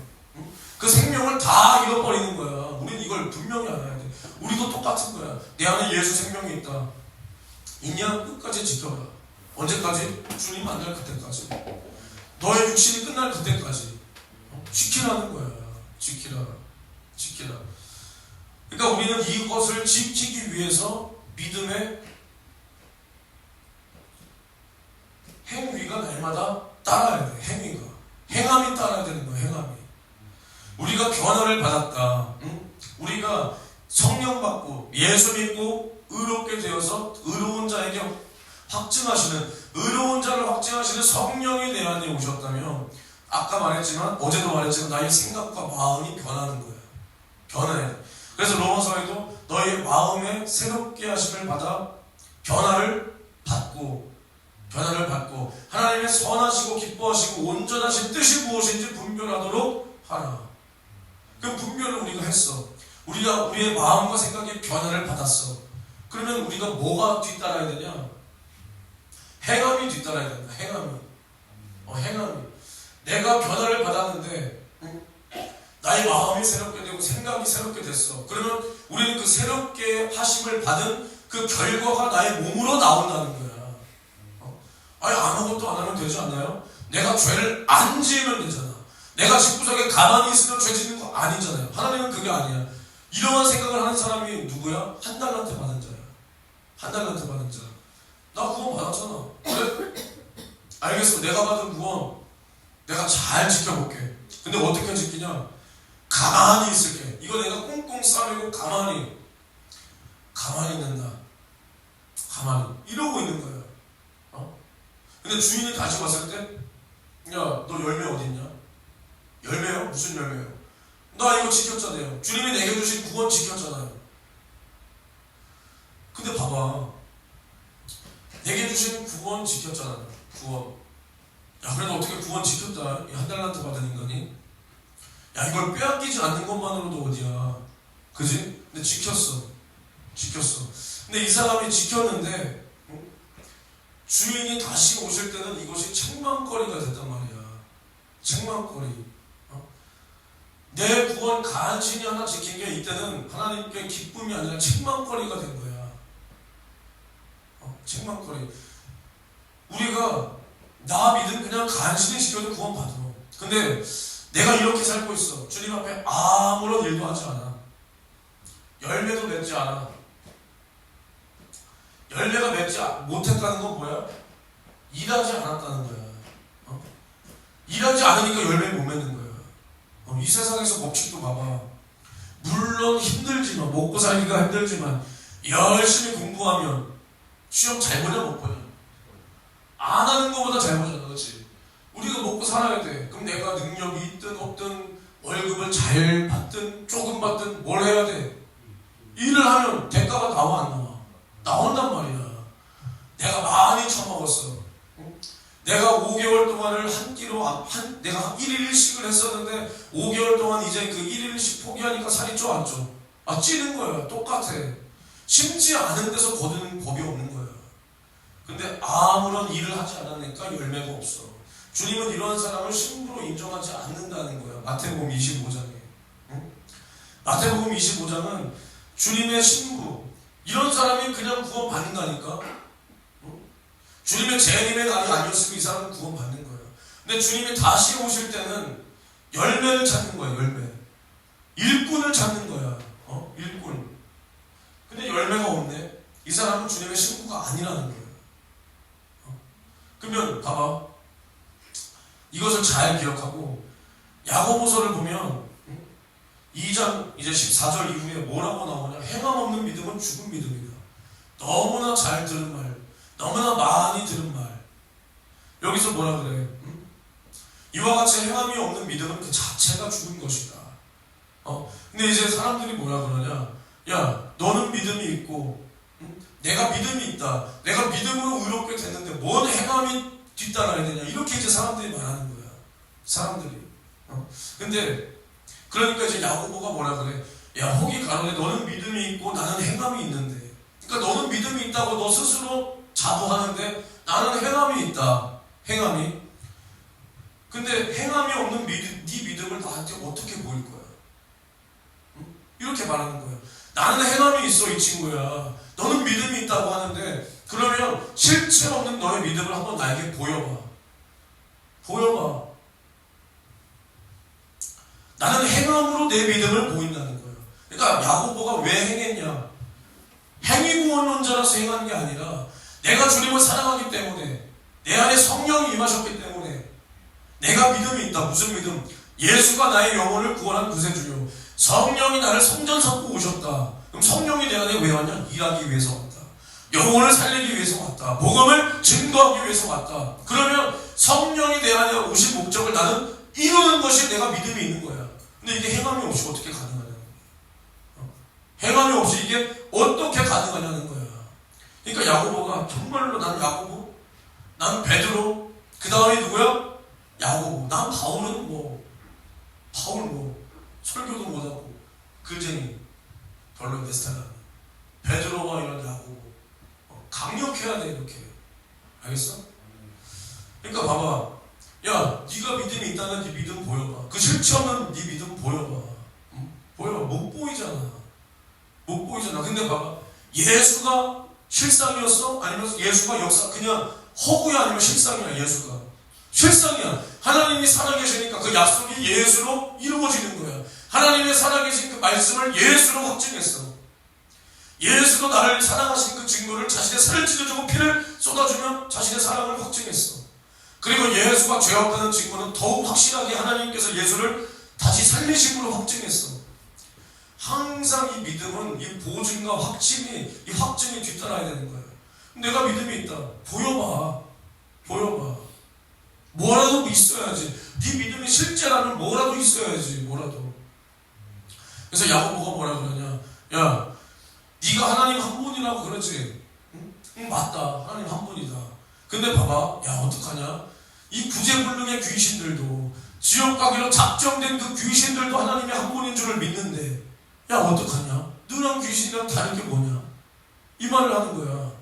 그 생명을 다 잃어버리는 거야. 우리는 이걸 분명히 알아야 돼. 우리도 똑같은 거야. 내 안에 예수 생명이 있다. 있냐? 끝까지 지켜라. 언제까지? 주님 만날 그때까지. 너의 육신이 끝날 그때까지. 지키라는 거야. 지키라. 지키라. 그러니까 우리는 이것을 지키기 위해서 믿음의 행위가 날마다 따라야 돼. 행위가. 행함이 따라야 되는 거야. 행함이. 우리가 변화를 받았다. 우리가 성령 받고 예수 믿고 의롭게 되어서 의로운 자에게 확증하시는, 의로운 자를 확증하시는 성령이 내 안에 오셨다면, 아까 말했지만, 어제도 말했지만 나의 생각과 마음이 변하는 거야. 변해야 돼. 그래서 로마서에도 너의 마음에 새롭게 하심을 받아 변화를 받고 하나님의 선하시고 기뻐하시고 온전하신 뜻이 무엇인지 분별하도록 하라. 그 분별을 우리가 했어. 우리가 우리의 마음과 생각이 변화를 받았어. 그러면 우리가 뭐가 뒤따라야 되냐? 행함이 뒤따라야 된다. 행함이. 내가 변화를 받았는데 나의 마음이 새롭게 되고 생각이 새롭게 됐어. 그러면 우리는 그 새롭게 하심을 받은 그 결과가 나의 몸으로 나온다는 거야. 아니 아무것도 안 하면 되지 않나요? 내가 죄를 안 지으면 되잖아. 내가 집구석에 가만히 있으면 죄 짓는 거 아니잖아요. 하나님은 그게 아니야. 이러한 생각을 하는 사람이 누구야? 한 달란트 받은 자야. 한 달란트 받은 자. 나 구원 받았잖아. 그래? 알겠어. 내가 받은 구원 내가 잘 지켜볼게. 근데 어떻게 지키냐? 가만히 있을게. 이거 내가 꽁꽁 싸매고 가만히 있는다. 가만히 이러고 있는 거야. 근데 주인이 다시 왔을 때, 야, 너 열매 어딨냐? 열매요? 무슨 열매요? 나 이거 지켰잖아요. 주님이 내게 주신 구원 지켰잖아요. 근데 봐봐, 내게 주신 구원 지켰잖아요. 구원. 야, 그래도 어떻게 구원 지켰다. 한 달란트 받은 인간이. 야, 이걸 빼앗기지 않는 것만으로도 어디야. 그지? 근데 지켰어. 근데 이 사람이 지켰는데 주인이 다시 오실 때는 이것이 책망거리가 됐단 말이야. 책망거리. 내 구원 간신히 하나 지킨 게 이때는 하나님께 기쁨이 아니라 책망거리가 된 거야. 책망거리. 우리가 나 믿음 그냥 간신히 지켜도 구원 받아. 근데 내가 이렇게 살고 있어. 주님 앞에 아무런 일도 하지 않아. 열매도 맺지 않아. 열매가 맺지 못했다는 건 뭐야? 일하지 않았다는 거야. 일하지 않으니까 열매를 못 맺는 거야. 이 세상에서 법칙도 봐봐. 물론 힘들지만, 먹고 살기가 힘들지만 열심히 공부하면 시험 잘 보냐 못 보냐? 안 하는 것보다 잘 보잖아. 그렇지? 우리가 먹고 살아야 돼. 그럼 내가 능력이 있든 없든 월급을 잘 받든 조금 받든 뭘 해야 돼? 일을 하면 대가가 나와 안 나와? 나온단 말이야. 내가 많이 처먹었어. 내가 5개월 동안을 한 끼로 내가 1일 1식을 했었는데 5개월 동안 이제 그 1일 1식 포기하니까 살이 쪄 안 쪄? 찌는 거야. 똑같아. 심지 않은 데서 거두는 법이 없는 거야. 근데 아무런 일을 하지 않으니까 열매가 없어. 주님은 이러한 사람을 신부로 인정하지 않는다는 거야. 마태복음 25장에. 응? 마태복음 25장은 주님의 신부, 이런 사람이 그냥 구원 받는다니까. 응? 주님의 재림의 날이 아니었으면 이 사람은 구원 받는 거야. 근데 주님이 다시 오실 때는 열매를 찾는 거야. 열매. 일꾼을 찾는 거야. 일꾼. 근데 열매가 없네. 이 사람은 주님의 신부가 아니라는 거야. 그러면 봐봐. 이것을 잘 기억하고 야고보서를 보면 2장 이제 14절 이후에 뭐라고 나오냐. 행함 없는 믿음은 죽은 믿음이다. 너무나 잘 들은 말, 너무나 많이 들은 말. 여기서 뭐라 그래? 이와 같이 행함이 없는 믿음은 그 자체가 죽은 것이다. 근데 이제 사람들이 뭐라 그러냐. 야, 너는 믿음이 있고 내가 믿음이 있다. 내가 믿음으로 의롭게 됐는데 뭔 행함이 뒤따라야 되냐. 이렇게 이제 사람들이 말하는 거야. 사람들이. 근데 그러니까 이제 야고보가 뭐라 그래. 야, 혹이 가로되 너는 믿음이 있고 나는 행함이 있는데. 그러니까 너는 믿음이 있다고 너 스스로 자부하는데 나는 행함이 있다. 행함이. 근데 행함이 없는 네 믿음을 나한테 어떻게 보일 거야? 이렇게 말하는 거야. 나는 행함이 있어 이 친구야. 너는 믿음이 있다고 하는데 그러면 실체 없는 너의 믿음을 한번 나에게 보여봐. 보여봐. 나는 행함으로 내 믿음을 보인다는 거야. 그러니까 야고보가 왜 행했냐? 행위구원론자라서 행한 게 아니라 내가 주님을 사랑하기 때문에 내 안에 성령이 임하셨기 때문에 내가 믿음이 있다. 무슨 믿음? 예수가 나의 영혼을 구원한 구세주요. 성령이 나를 성전 삼고 오셨다. 그럼 성령이 내 안에 왜 왔냐? 일하기 위해서 왔다. 영혼을 살리기 위해서 왔다. 복음을 증거하기 위해서 왔다. 그러면 성령이 내 안에 오신 목적을 나는 이루는 것이 내가 믿음이 있는 거야. 근데 이게 행함이 없이 어떻게 가능하냐는 거야. 행함이 없이 이게 어떻게 가능하냐는 거야. 그러니까 야고보가 정말로 난 야고보, 난 베드로, 그 다음에 누구야? 야고보. 난 바울은 바울 설교도 못하고 글쟁이 별로 내 스타일 아니야. 베드로와 이런 야고보 강력해야 돼. 이렇게. 알겠어? 그러니까 봐봐. 야, 네가 믿음이 있다면 네 믿음 보여봐. 그 실체 없는 네 믿음 보여봐. 응? 보여봐. 못 보이잖아. 못 보이잖아. 근데 봐봐. 예수가 실상이었어? 아니면 예수가 역사 그냥 허구야? 아니면 실상이야? 예수가 실상이야. 하나님이 살아계시니까 그 약속이 예수로 이루어지는 거야. 하나님의 살아계신 그 말씀을 예수로 확증했어. 예수로 나를 사랑하신 그 증거를 자신의 살을 찢어주고 피를 쏟아주며 자신의 사랑을 확증했어. 그리고 예수가 죄 없다는 증거는 더욱 확실하게 하나님께서 예수를 다시 살리심으로 확증했어. 항상 이 믿음은 이 보증과 확증이, 이 확증이 뒤따라야 되는 거야. 내가 믿음이 있다. 보여봐. 보여봐. 뭐라도 있어야지. 네 믿음이 실제라면 뭐라도 있어야지. 뭐라도. 그래서 야고보가 뭐라 그러냐. 야, 네가 하나님 한 분이라고 그러지. 응? 맞다. 하나님 한 분이다. 근데 봐봐. 야, 어떡하냐. 이 구제불능의 귀신들도 지옥 가기로 작정된 그 귀신들도 하나님이 한 분인 줄을 믿는데 야, 어떡하냐. 너랑 귀신이랑 다른 게 뭐냐. 이 말을 하는 거야.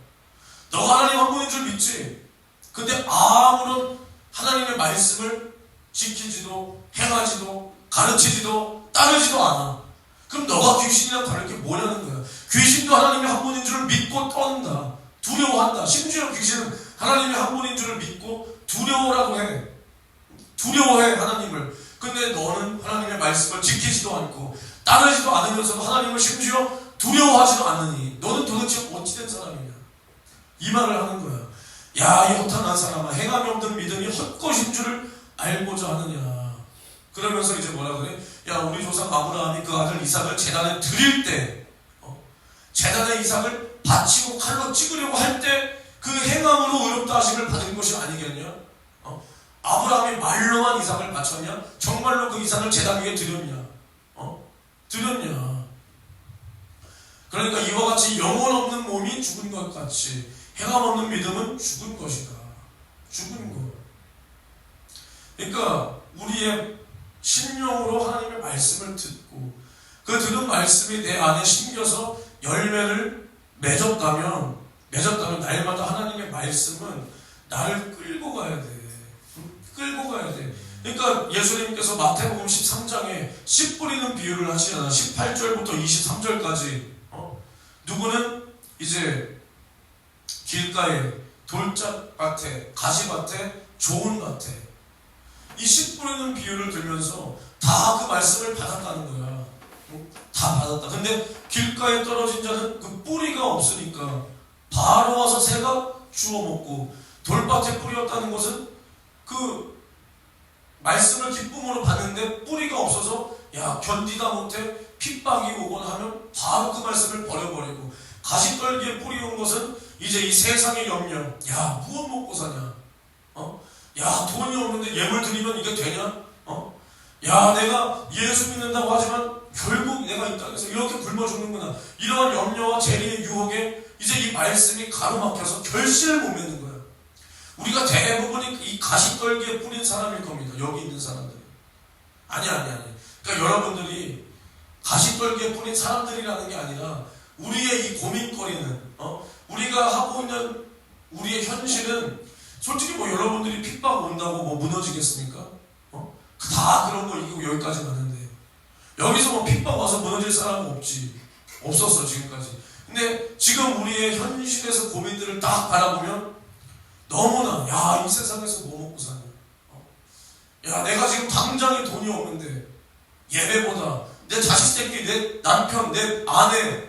너가 하나님 한 분인 줄 믿지. 근데 아무런 하나님의 말씀을 지키지도 행하지도 가르치지도 따르지도 않아. 그럼 너가 귀신이랑 다른 게 뭐냐는 거야. 귀신도 하나님의 한 분인 줄을 믿고 떠는다. 두려워한다. 심지어 귀신은 하나님의 한 분인 줄을 믿고 두려워라고 해. 두려워해 하나님을. 근데 너는 하나님의 말씀을 지키지도 않고 따르지도 않으면서도 하나님을 심지어 두려워하지도 않으니 너는 도대체 어찌된 사람이냐. 이 말을 하는 거야. 야, 이 허탄한 사람아, 행함이 없는 믿음이 헛것인 줄을 알고자 하느냐. 그러면서 이제 뭐라 그래? 야, 우리 조상 아브라함이 그 아들 이삭을 제단에 드릴 때 제단에 이삭을 바치고 칼로 찍으려고 할 때 그 행함으로 의롭다 하심을 받은 것이 아니겠냐? 아브라함이 말로만 이삭을 바쳤냐? 정말로 그 이삭을 제단 위에 드렸냐? 드렸냐? 그러니까 이와 같이 영혼 없는 몸이 죽은 것 같이 행함 없는 믿음은 죽은 것이다. 죽은 것. 그러니까 우리의 심령으로 하나님의 말씀을 듣고 그 들은 말씀이 내 안에 심겨서 열매를 맺었다면 날마다 하나님의 말씀은 나를 끌고 가야 돼. 끌고 가야 돼. 그러니까 예수님께서 마태복음 13장에 씨 뿌리는 비유를 하시잖아. 18절부터 23절까지. 누구는 이제 길가에 돌짝밭에 가시밭에 좋은 밭에 이 씨 뿌리는 비유를 들면서 다 그 말씀을 받았다는 거야. 다 받았다. 근데 길가에 떨어진 자는 그 뿌리가 없으니까 바로 와서 새가 주워 먹고, 돌밭에 뿌리였다는 것은 그 말씀을 기쁨으로 받는데 뿌리가 없어서 견디다 못해 핍박이 오거나 하면 바로 그 말씀을 버려버리고, 가시떨기에 뿌리온 것은 이제 이 세상의 염려, 무엇 먹고 사냐, 돈이 없는데 예물 드리면 이게 되냐, 내가 예수 믿는다고 하지만 결국 내가 이 땅에서 이렇게 굶어 죽는구나, 이러한 염려와 재리의 유혹에 이제 이 말씀이 가로막혀서 결실을 못 맺는 거야. 우리가 대부분이 이 가시떨기에 뿌린 사람일 겁니다. 여기 있는 사람들. 아니. 그러니까 여러분들이 가시떨기에 뿌린 사람들이라는 게 아니라 우리의 이 고민거리는, 우리가 하고 있는 우리의 현실은 솔직히 여러분들이 핍박 온다고 무너지겠습니까? 다 그런 거 이기고 여기까지 가는데, 여기서 핍박 와서 무너질 사람은 없었어 지금까지. 근데 지금 우리의 현실에서 고민들을 딱 바라보면 너무나 이 세상에서 뭐 먹고 사냐, 내가 지금 당장에 돈이 없는데 예배보다 내 자식 새끼, 내 남편, 내 아내,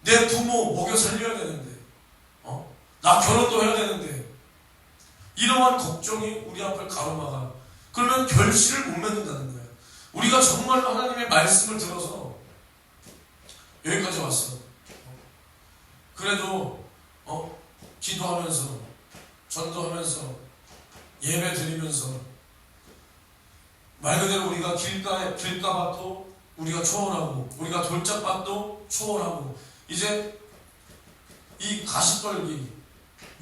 내 부모 먹여 살려야 되는데, 나 결혼도 해야 되는데, 이러한 걱정이 우리 앞을 가로막아. 그러면 결실을 못 맺는다는 거야. 우리가 정말로 하나님의 말씀을 들어서 여기까지 왔어. 그래도 기도하면서, 전도하면서, 예배 드리면서, 말 그대로 우리가 길가밭도 우리가 초월하고, 우리가 돌짝밭도 초월하고, 이제 이 가시떨기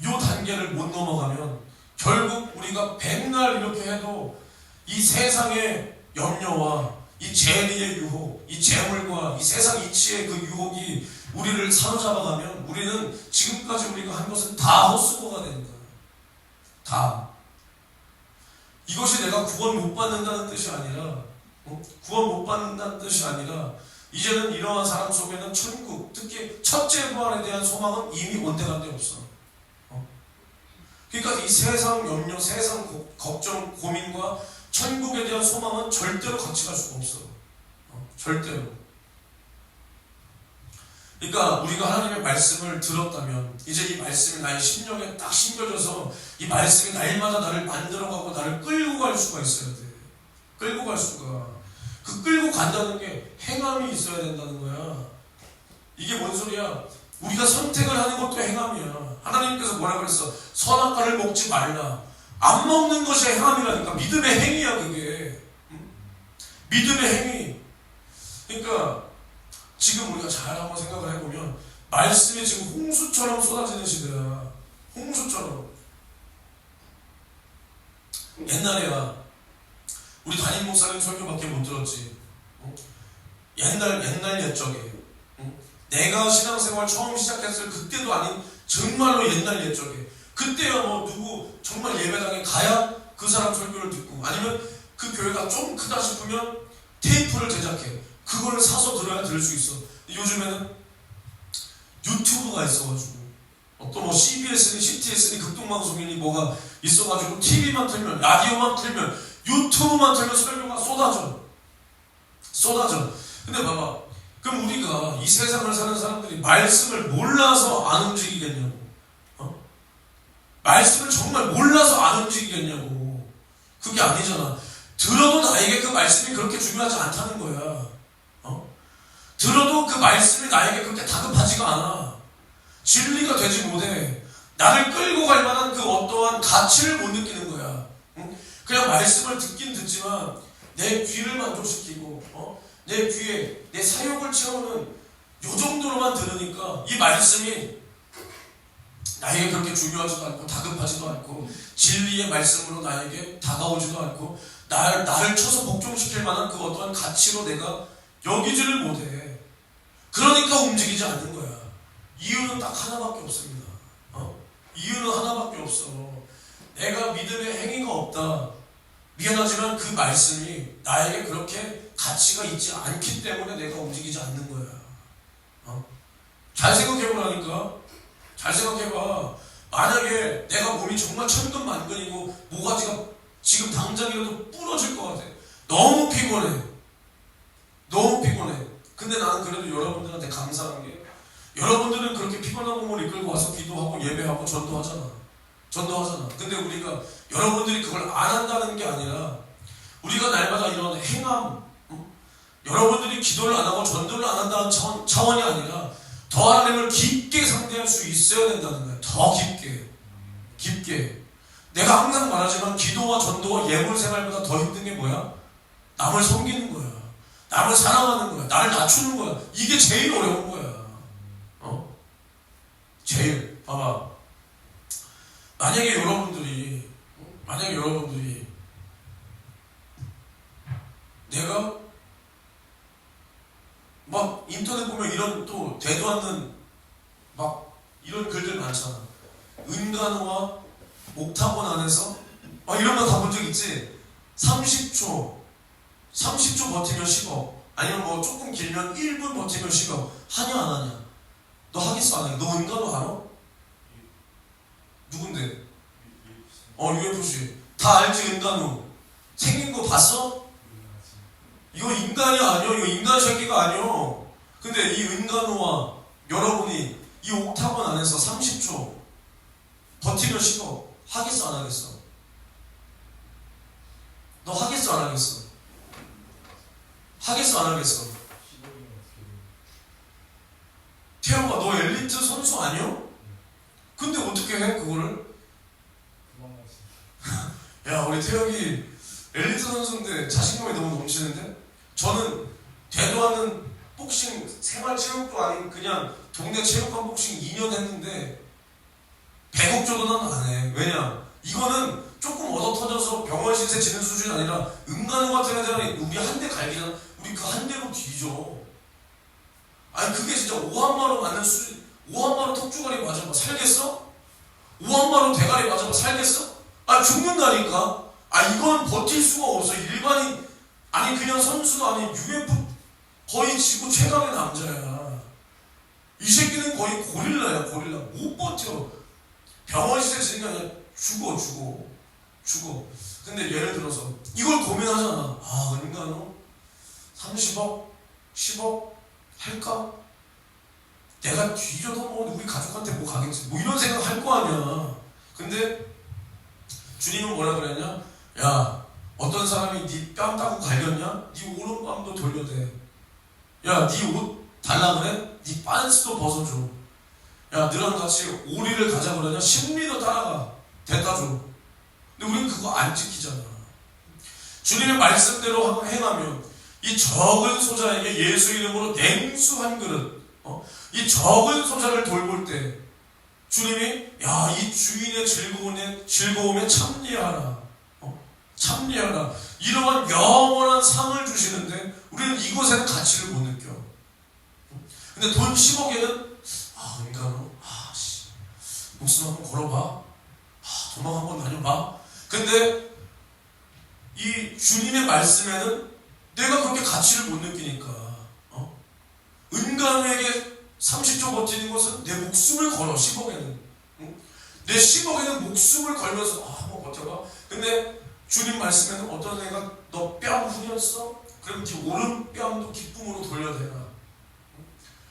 요 단계를 못 넘어가면 결국 우리가 백날 이렇게 해도 이 세상의 염려와 이 재리의 유혹, 이 재물과 이 세상 이치의 그 유혹이 우리를 사로잡아가면 우리는 지금까지 우리가 한 것은 다 헛수고가 되는 거예요. 다. 이것이 내가 구원 못 받는다는 뜻이 아니라, 구원 못 받는다는 뜻이 아니라, 이제는 이러한 사람 속에는 천국, 특히 첫째 부활에 대한 소망은 이미 온데간데 없어. 그러니까 이 세상 염려, 세상 걱정, 고민과 천국에 대한 소망은 절대로 같이 갈 수가 없어. 절대로. 그러니까 우리가 하나님의 말씀을 들었다면 이제 이 말씀이 나의 심령에 딱 심겨져서 이 말씀이 날마다 나를 만들어가고 나를 끌고 갈 수가 있어야 돼. 끌고 갈 수가. 그 끌고 간다는 게 행함이 있어야 된다는 거야. 이게 뭔 소리야? 우리가 선택을 하는 것도 행함이야. 하나님께서 뭐라 그랬어? 선악과를 먹지 말라. 안 먹는 것이 행함이라니까. 믿음의 행위야 그게. 믿음의 행위. 그러니까 지금 우리가 잘 한번 생각을 해보면 말씀이 지금 홍수처럼 쏟아지는 시대야. 홍수처럼. 옛날에야 우리 담임 목사님 설교밖에 못 들었지. 옛날 옛적에 내가 신앙생활 처음 시작했을 그때도 아닌 정말로 옛날 옛적에, 그때야 누구 정말 예배당에 가야 그 사람 설교를 듣고, 아니면 그 교회가 좀 크다 싶으면 테이프를 제작해. 그걸 사서 들어야 들을 수 있어. 요즘에는 유튜브가 있어가지고, 또 CBS니 CTS니 극동방송이니 뭐가 있어가지고 TV만 틀면, 라디오만 틀면, 유튜브만 틀면 설교가 쏟아져. 근데 봐봐, 그럼 우리가 이 세상을 사는 사람들이 말씀을 몰라서 안 움직이겠냐고. 말씀을 정말 몰라서 안 움직이겠냐고. 그게 아니잖아. 들어도 나에게 그 말씀이 그렇게 중요하지 않다는 거야. 들어도 그 말씀이 나에게 그렇게 다급하지가 않아. 진리가 되지 못해. 나를 끌고 갈 만한 그 어떠한 가치를 못 느끼는 거야. 그냥 말씀을 듣긴 듣지만 내 귀를 만족시키고, 내 귀에 내 사욕을 채우는 요 정도로만 들으니까 이 말씀이 나에게 그렇게 중요하지도 않고 다급하지도 않고, 진리의 말씀으로 나에게 다가오지도 않고, 나를 쳐서 복종시킬 만한 그 어떠한 가치로 내가 여기지를 못해. 그러니까 움직이지 않는 거야. 이유는 딱 하나밖에 없습니다. 이유는 하나밖에 없어. 내가 믿음의 행위가 없다. 미안하지만 그 말씀이 나에게 그렇게 가치가 있지 않기 때문에 내가 움직이지 않는 거야. 잘 생각해보라니까. 잘 생각해봐. 만약에 내가 몸이 정말 천근만근이고 모가지가 지금 당장이라도 부러질 것 같아. 너무 피곤해. 너무 피곤해. 근데 나는 그래도 여러분들한테 감사한 게, 여러분들은 그렇게 피곤한 몸을 이끌고 와서 기도하고 예배하고 전도하잖아. 근데 우리가, 여러분들이 그걸 안 한다는 게 아니라 우리가 날마다 이런 행함, 여러분들이 기도를 안 하고 전도를 안 한다는 차원이 아니라 더 하나님을 깊게 상대할 수 있어야 된다는 거야. 더 깊게. 내가 항상 말하지만 기도와 전도와 예물 생활보다 더 힘든 게 뭐야? 남을 섬기는 거야. 남을 사랑하는 거야. 나를 낮추는 거야. 이게 제일 어려운 거야. 제일. 봐봐. 만약에 여러분들이 내가 막 인터넷 보면 이런 또 되도 않는 막 이런 글들 많잖아. 은간호와 옥타곤 안에서 막 이런 거 다 본 적 있지? 30초 버티면 10억, 아니면 뭐 조금 길면 1분 버티면 10억. 하냐 안 하냐? 너 하겠어 안 하냐? 너 은간호 알아? 누군데? UFC. 다 알지 은간호. 생긴 거 봤어? 이거 인간이 아니요. 이거 인간 새끼가 아니요. 근데 이 은간호와 여러분이 이 옥타곤 안에서 30초 버티면 10억. 하겠어 안 하겠어? 너 하겠어 안 하겠어? 하겠어 안 하겠어? 태영아, 너 엘리트 선수 아니요? 근데 어떻게 해 그거를? 야, 우리 태영이 엘리트 선수인데 자신감이 너무 넘치는데? 저는 되도 않는 복싱 생활체육도 아닌 그냥 동네 체육관 복싱 2년 했는데 100억 정도는 안 해. 왜냐? 이거는 조금 얻어터져서 병원 신세 지는 수준이 아니라 은간호 같은 애들은 우리 한 대 갈기잖아. 우리 그 한 대로 뒤져. 아니 그게 진짜 오한마로 맞는 수준. 오한마로 턱주가리 맞아봐 살겠어? 오한마로 대가리 맞아봐 살겠어? 아 죽는다니까. 아 이건 버틸 수가 없어. 일반인 아니 그냥 선수도 아닌 UF 거의 지구 최강의 남자야. 이 새끼는 거의 고릴라야. 못 버텨. 병원 시세 지는 게 아니라 죽어. 근데 예를 들어서 이걸 고민하잖아. 아 은간호 30억 10억 할까? 내가 뒤져도 뭐 우리 가족한테 뭐 가겠지 뭐 이런 생각 할 거 아니야. 근데 주님은 뭐라 그랬냐? 야 어떤 사람이 네 뺨 따고 갈겼냐? 네 오른뺨도 돌려대. 야 네 옷 달라 그래? 네 빤스도 벗어줘. 야 너랑 같이 오리를 가자 그러냐? 10리도 따라가. 대다 줘. 근데 우리는 그거 안 지키잖아. 주님의 말씀대로 행하면 이 적은 소자에게 예수 이름으로 냉수 한 그릇, 이 적은 소자를 돌볼 때 주님이 야 이 주인의 즐거움에 참리하라. 참리하라. 이러한 영원한 상을 주시는데 우리는 이곳에는 가치를 못 느껴. 근데 돈 10억에는 은간호 목숨 한번 걸어봐. 도망 한번 다녀봐. 근데 이 주님의 말씀에는 내가 그렇게 가치를 못 느끼니까 은간호에게 30초 버티는 것은 내 목숨을 걸어. 10억에는 내 10억에는 목숨을 걸면서 한번 버텨봐. 근데 주님 말씀에는 어떤 애가 너 뺨 후렸어? 그럼 네 오른뺨도 기쁨으로 돌려대라.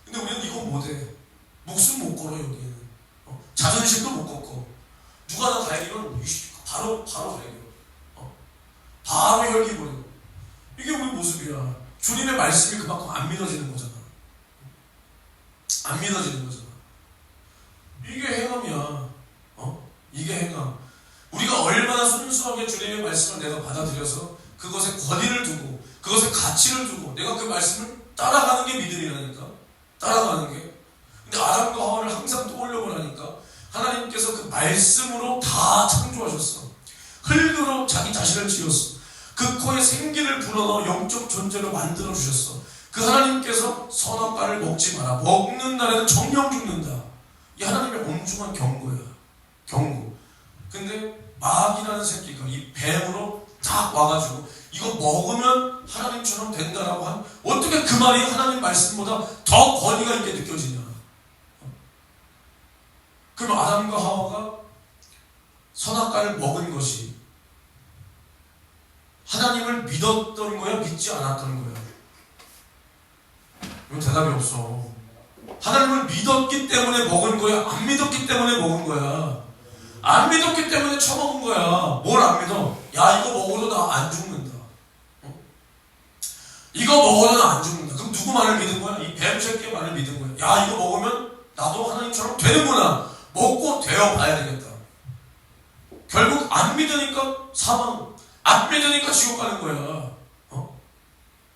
근데 우리는 이거 못해. 목숨 못 걸어. 여기는 자존심도 못 꺾어. 누가 나 갈기면 바로 갈겨. 바로 혈기 버려. 이게 우리 모습이야. 주님의 말씀이 그만큼 안 믿어지는 거잖아. 안 믿어지는 거잖아. 이게 행함이야. 이게 행함. 우리가 얼마나 순수하게 주님의 말씀을 내가 받아들여서 그것에 권위를 두고 그것에 가치를 두고 내가 그 말씀을 따라가는 게 믿음이라니까. 따라가는 게. 근데 아담과 하와를 항상 떠올려 보라니까. 하나님께서 그 말씀으로 다 창조하셨어. 흙으로 자기 자신을 지었어. 그 코에 생기를 불어넣어 영적 존재로 만들어 주셨어. 그 하나님께서 선악과를 먹지 마라. 먹는 날에는 정령 죽는다. 이 하나님의 엄중한 경고야. 경고. 근데 마귀라는 새끼가 이 뱀으로 딱 와가지고 이거 먹으면 하나님처럼 된다라고 한, 어떻게 그 말이 하나님 말씀보다 더 권위가 있게 느껴지냐. 그럼 아담과 하와가 선악과를 먹은 것이 하나님을 믿었던 거야, 믿지 않았던 거야? 이건 대답이 없어. 하나님을 믿었기 때문에 먹은 거야, 안 믿었기 때문에 먹은 거야? 안 믿었기 때문에 처먹은 거야. 뭘 안 믿어? 야, 이거 먹어도 나 안 죽는다. 이거 먹어도 나 안 죽는다. 그럼 누구 말을 믿은 거야? 이 뱀새끼의 말을 믿은 거야. 야, 이거 먹으면 나도 하나님처럼 되는구나. 먹고 되어 봐야 되겠다. 결국 안 믿으니까 사망, 안 믿으니까 지옥 가는 거야.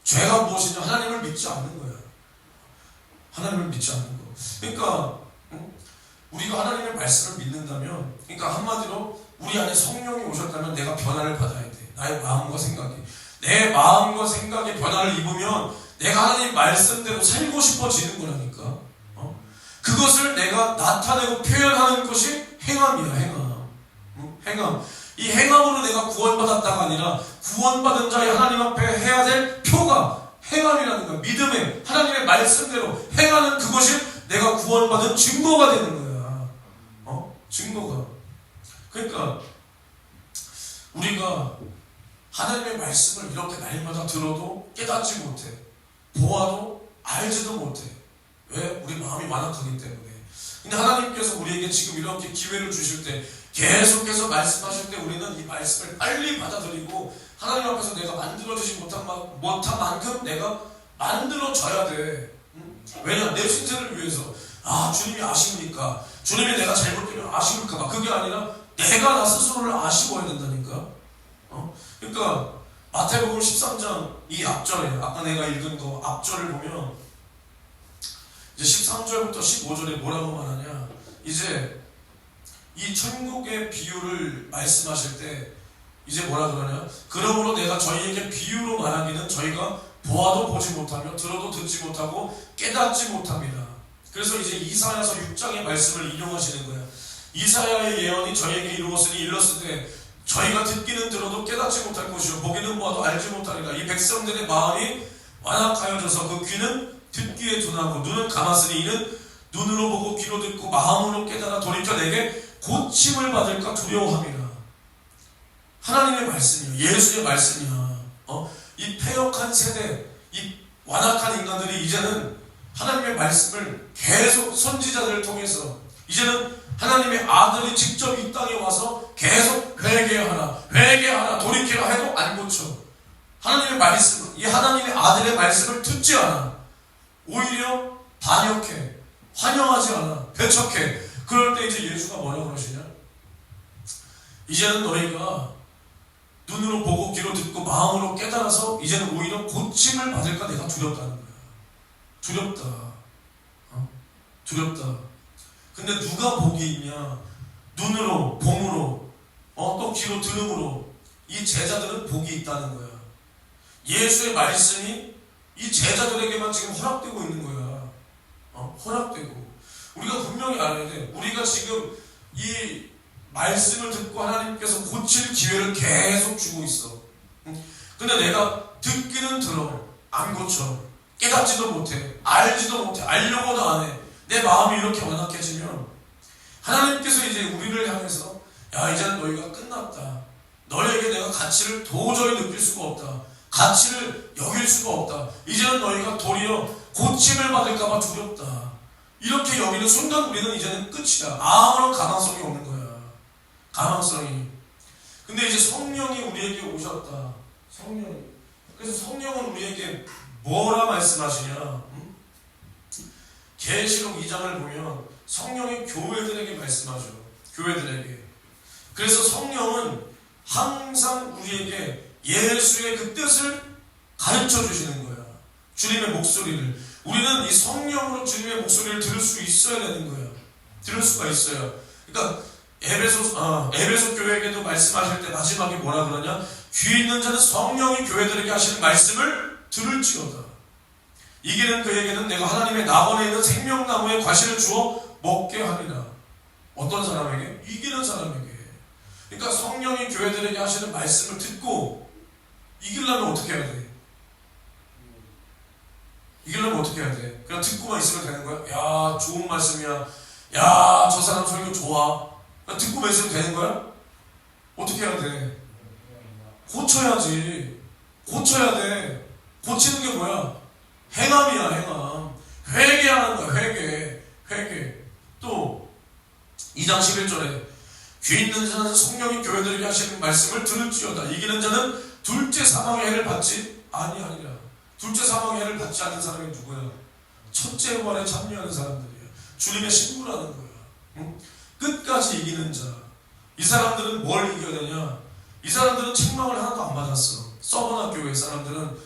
죄가 무엇이냐? 하나님을 믿지 않는 거야. 하나님을 믿지 않는 거. 그러니까 우리가 하나님의 말씀을 믿는다면, 그러니까 한마디로 우리 안에 성령이 오셨다면 내가 변화를 받아야 돼. 나의 마음과 생각이. 내 마음과 생각이 변화를 입으면 내가 하나님 말씀대로 살고 싶어지는 거라니까. 그것을 내가 나타내고 표현하는 것이 행함이야, 행함. 행함. 이 행함으로 내가 구원받았다가 아니라 구원받은 자의 하나님 앞에 해야 될 표가 행함이라는 거야. 믿음의 하나님의 말씀대로 행하는 그것이 내가 구원받은 증거가 되는 거야. 증거가. 그러니까 우리가 하나님의 말씀을 이렇게 날마다 들어도 깨닫지 못해. 보아도 알지도 못해. 왜? 우리 마음이 완악하기 때문에. 근데 하나님께서 우리에게 지금 이렇게 기회를 주실 때, 계속해서 말씀하실 때 우리는 이 말씀을 빨리 받아들이고 하나님 앞에서 내가 만들어지지 못한 만큼 내가 만들어져야 돼. 왜냐? 내 신세를 위해서. 아, 주님이 아십니까? 주님이 내가 잘못되면 아십니까? 그게 아니라 내가 나 스스로를 아시워야 된다니까. 그러니까 마태복음 13장 이 앞절에, 아까 내가 읽은 거 앞절을 보면 이제 13절부터 15절에 뭐라고 말하냐? 이제 이 천국의 비유를 말씀하실 때 이제 뭐라 그러냐? 그러므로 내가 저희에게 비유로 말하기는 저희가 보아도 보지 못하며 들어도 듣지 못하고 깨닫지 못합니다. 그래서 이제 이사야서 6장의 말씀을 인용하시는 거야. 이사야의 예언이 저희에게 이루었으니 일렀으되 저희가 듣기는 들어도 깨닫지 못할 것이요 보기는 보아도 알지 못하리라. 이 백성들의 마음이 완악하여져서 그 귀는 듣기에 둔하고 눈은 감았으니 이는 눈으로 보고 귀로 듣고 마음으로 깨달아 돌이켜 내게 고침을 받을까 두려워함이라. 하나님의 말씀이야. 예수의 말씀이야. 이 패역한 세대, 이 완악한 인간들이 이제는 하나님의 말씀을 계속 선지자들을 통해서, 이제는 하나님의 아들이 직접 이 땅에 와서 계속 회개하라 돌이키라 해도 안 고쳐. 하나님의 말씀, 이 하나님의 아들의 말씀을 듣지 않아. 오히려 반역해, 환영하지 않아, 배척해. 그럴 때 이제 예수가 뭐라고 그러시냐? 이제는 너희가 눈으로 보고 귀로 듣고 마음으로 깨달아서 이제는 오히려 고침을 받을까 내가 두렵다는 거야. 두렵다. 두렵다. 근데 누가 복이 있냐? 눈으로, 봄으로, 또 귀로 들음으로 이 제자들은 복이 있다는 거야. 예수의 말씀이 이 제자들에게만 지금 허락되고 있는 거야. 허락되고. 우리가 분명히 알아야 돼. 우리가 지금 이 말씀을 듣고 하나님께서 고칠 기회를 계속 주고 있어. 근데 내가 듣기는 들어, 안 고쳐. 깨닫지도 못해, 알지도 못해, 알려고도 안 해. 내 마음이 이렇게 완악해지면 하나님께서 이제 우리를 향해서 야, 이제는 너희가 끝났다. 너희에게 내가 가치를 도저히 느낄 수가 없다. 가치를 여길 수가 없다. 이제는 너희가 도리어 고침을 받을까봐 두렵다. 이렇게 여기는 순간 우리는 이제는 끝이다. 아무런 가망성이 없는 거야. 가망성이. 근데 이제 성령이 우리에게 오셨다. 성령이. 그래서 성령은 우리에게 뭐라 말씀하시냐? 계시록 2장을 보면 성령이 교회들에게 말씀하죠. 교회들에게. 그래서 성령은 항상 우리에게 예수의 그 뜻을 가르쳐 주시는 거야. 주님의 목소리를. 우리는 이 성령으로 주님의 목소리를 들을 수 있어야 되는 거야. 들을 수가 있어요. 그러니까 에베소 교회에게도 말씀하실 때 마지막에 뭐라 그러냐? 귀 있는 자는 성령이 교회들에게 하시는 말씀을 들을지어다. 이기는 그에게는 내가 하나님의 낙원에 있는 생명나무의 과실을 주어 먹게 하리라. 어떤 사람에게? 이기는 사람에게. 그러니까 성령이 교회들에게 하시는 말씀을 듣고 이기려면 어떻게 해야 돼? 이기려면 어떻게 해야 돼? 그냥 듣고만 있으면 되는 거야? 야, 좋은 말씀이야. 야, 저 사람 설교 좋아. 그냥 듣고만 있으면 되는 거야? 어떻게 해야 돼? 고쳐야지. 고쳐야 돼. 고치는 게 뭐야? 행함이야, 행함. 회개하는 거야, 회개. 또 2장 11절에 귀 있는 자는 성령이 교회들에게 하시는 말씀을 들을지어다. 이기는 자는 둘째 사망의 해를 받지 아니하리라. 둘째 사망의 해를 받지 않는 사람이 누구야? 첫째 부활에 참여하는 사람들이야. 주님의 신부라는 거야. 응? 끝까지 이기는 자. 이 사람들은 뭘 이겨야 되냐? 이 사람들은 책망을 하나도 안 받았어. 서버나 교회 사람들은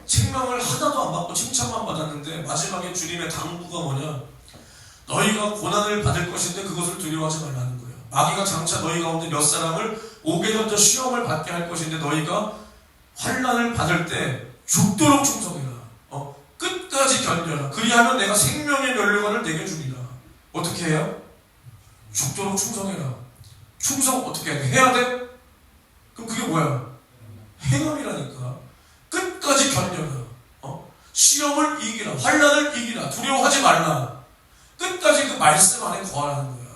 책망을 하나도 안 받고 칭찬만 받았는데 마지막에 주님의 당부가 뭐냐? 너희가 고난을 받을 것인데 그것을 두려워하지 말라는 거예요. 마귀가 장차 너희 가운데 몇 사람을 오게 던져 시험을 받게 할 것인데 너희가 환난을 받을 때 죽도록 충성해라. 끝까지 견뎌라. 그리하면 내가 생명의 면류관을 내게 주리라. 어떻게 해요? 죽도록 충성해라. 충성 어떻게 해야 돼? 해야 돼? 그럼 그게 뭐야? 행함이라니까. 끝까지 견뎌라. 시험을 이기라. 환난을 이기라. 두려워하지 말라. 끝까지 그 말씀 안에 거하라는 거야.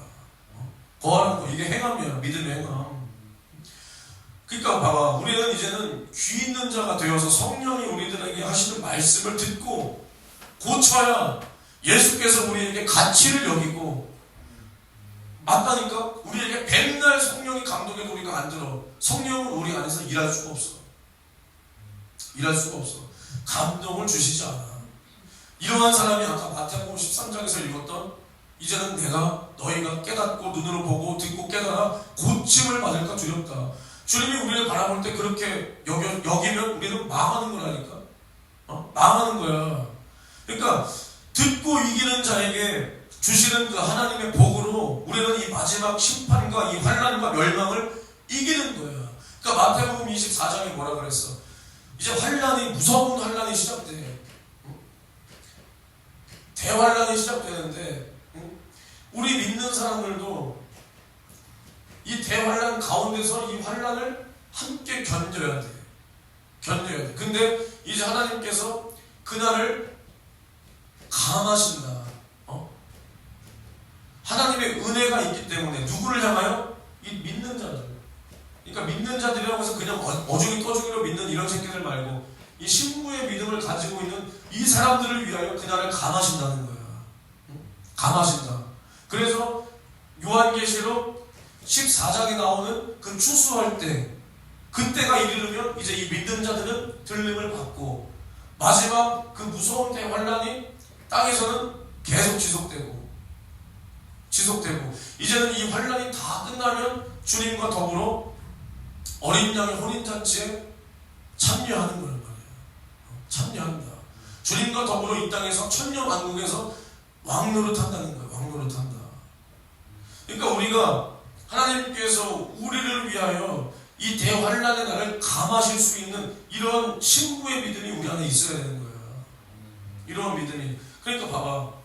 거하라는 거. 이게 행함이야. 믿음의 행함. 그러니까 봐봐. 우리는 이제는 귀 있는 자가 되어서 성령이 우리들에게 하시는 말씀을 듣고 고쳐야 예수께서 우리에게 가치를 여기고 맞다니까? 우리에게 맨날 성령이 감동해도 우리가 안 들어. 성령은 우리 안에서 일할 수가 없어. 일할 수가 없어. 감동을 주시지 않아. 이러한 사람이 아까 마태복음 13장에서 읽었던 이제는 내가 너희가 깨닫고 눈으로 보고 듣고 깨달아 고침을 받을까 두렵다. 주님이 우리를 바라볼 때 그렇게 여기면 우리는 망하는 거라니까. 망하는 거야. 그러니까 듣고 이기는 자에게 주시는 그 하나님의 복으로 우리는 이 마지막 심판과 이 환난과 멸망을 이기는 거야. 그러니까 마태복음 24장에 뭐라 그랬어? 이제 환난이 무서운 환난이 시작돼. 대환난이 시작되는데 우리 믿는 사람들도 이 대환난 가운데서 이 환난을 함께 견뎌야 돼. 견뎌야 돼. 근데 이제 하나님께서 그날을 감하신다. 하나님의 은혜가 있기 때문에 누구를 향하여? 이 믿는 자들. 그러니까 믿는 자들이라고 해서 그냥 어중이 떠중이로 믿는 이런 새끼들 말고 이 신부의 믿음을 가지고 있는 이 사람들을 위하여 그날을 감하신다는 거야. 감하신다. 그래서 요한계시록 14장에 나오는 그 추수할 때 그때가 이르면 이제 이 믿는 자들은 들림을 받고 마지막 그 무서운 대환난이 땅에서는 계속 지속되고 이제는 이 환난이 다 끝나면 주님과 더불어 어린 양의 혼인잔치에 참여하는 거란 말이에요. 참여한다. 주님과 더불어 이 땅에서 천년왕국에서 왕노릇한다는 거예요. 왕노릇한다. 그러니까 우리가 하나님께서 우리를 위하여 이 대환난의 날을 감하실 수 있는 이런 신부의 믿음이 우리 안에 있어야 되는 거예요. 이런 믿음이. 그러니까 봐봐.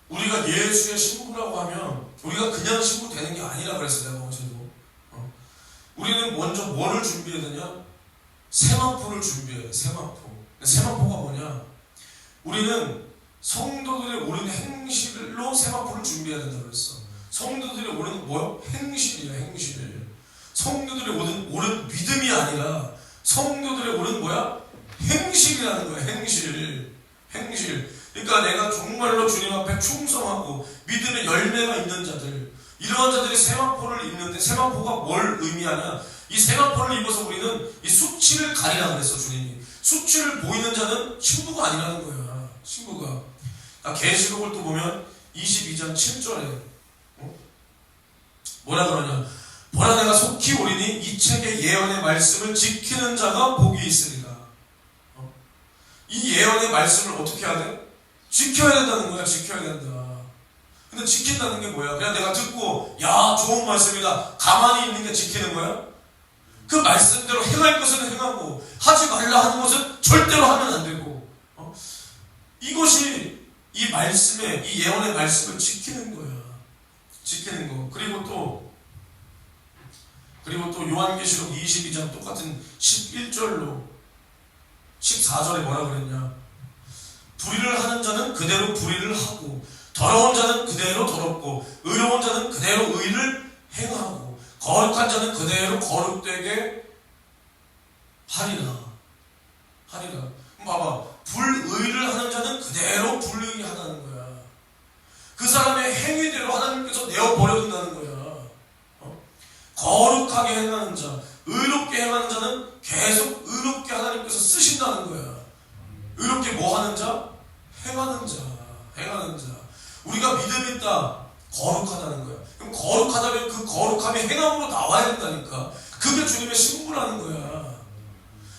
우리가 예수의 신부라고 하면 우리가 그냥 신부 되는 게 아니라 그랬어요. 내가 어제도. 우리는 먼저 뭐를 준비해야 되냐? 세마포를 준비해야 돼. 세마포가 뭐냐? 우리는 성도들의 옳은 행실로 세마포를 준비해야 된다고 그랬어. 성도들의 옳은 뭐야? 행실이야. 행실. 성도들의 옳은 믿음이 아니라 성도들의 옳은 뭐야? 행실이라는 거야. 행실. 그러니까 내가 정말로 주님 앞에 충성하고 믿음의 열매가 있는 자들, 이러한 자들이 세마포를 입는데 세마포가 뭘 의미하냐? 이 세마포를 입어서 우리는 이 수치를 가리라 그랬어. 주님이. 수치를 보이는 자는 신부가 아니라는 거야. 신부가. 계시록을 또 보면 22장 7절에 뭐라 그러냐? 보라 내가 속히 오리니 이 책의 예언의 말씀을 지키는 자가 복이 있으리라. 이 예언의 말씀을 어떻게 해야 돼? 지켜야 된다는 거야. 지켜야 된다. 근데 지킨다는 게 뭐야? 그냥 내가 듣고 야 좋은 말씀이다 가만히 있는 게 지키는 거야? 그 말씀대로 행할 것은 행하고 하지 말라 하는 것은 절대로 하면 안 되고 이것이 이 말씀의 이 예언의 말씀을 지키는 거야. 지키는 거. 그리고 또 요한계시록 22장 똑같은 11절로 14절에 뭐라 그랬냐? 불의를 하는 자는 그대로 불의를 하고 더러운 자는 그대로 더럽고 의로운 자는 그대로 의를 행하고 거룩한 자는 그대로 거룩되게 하리라. 봐봐. 불의를 하는 자는 그대로 불의하게 하는 거야. 그 사람의 행위대로 하나님께서 내어버려둔다는 거야. 거룩하게 행하는 자, 의롭게 행하는 자는 계속 의롭게 하나님께서 쓰신다는 거야. 의롭게 뭐 하는 자? 행하는 자. 우리가 믿음이 있다. 거룩하다는 거야. 그럼 거룩하다면 그 거룩함이 행함으로 나와야 된다니까. 그게 주님의 신부라는 거야.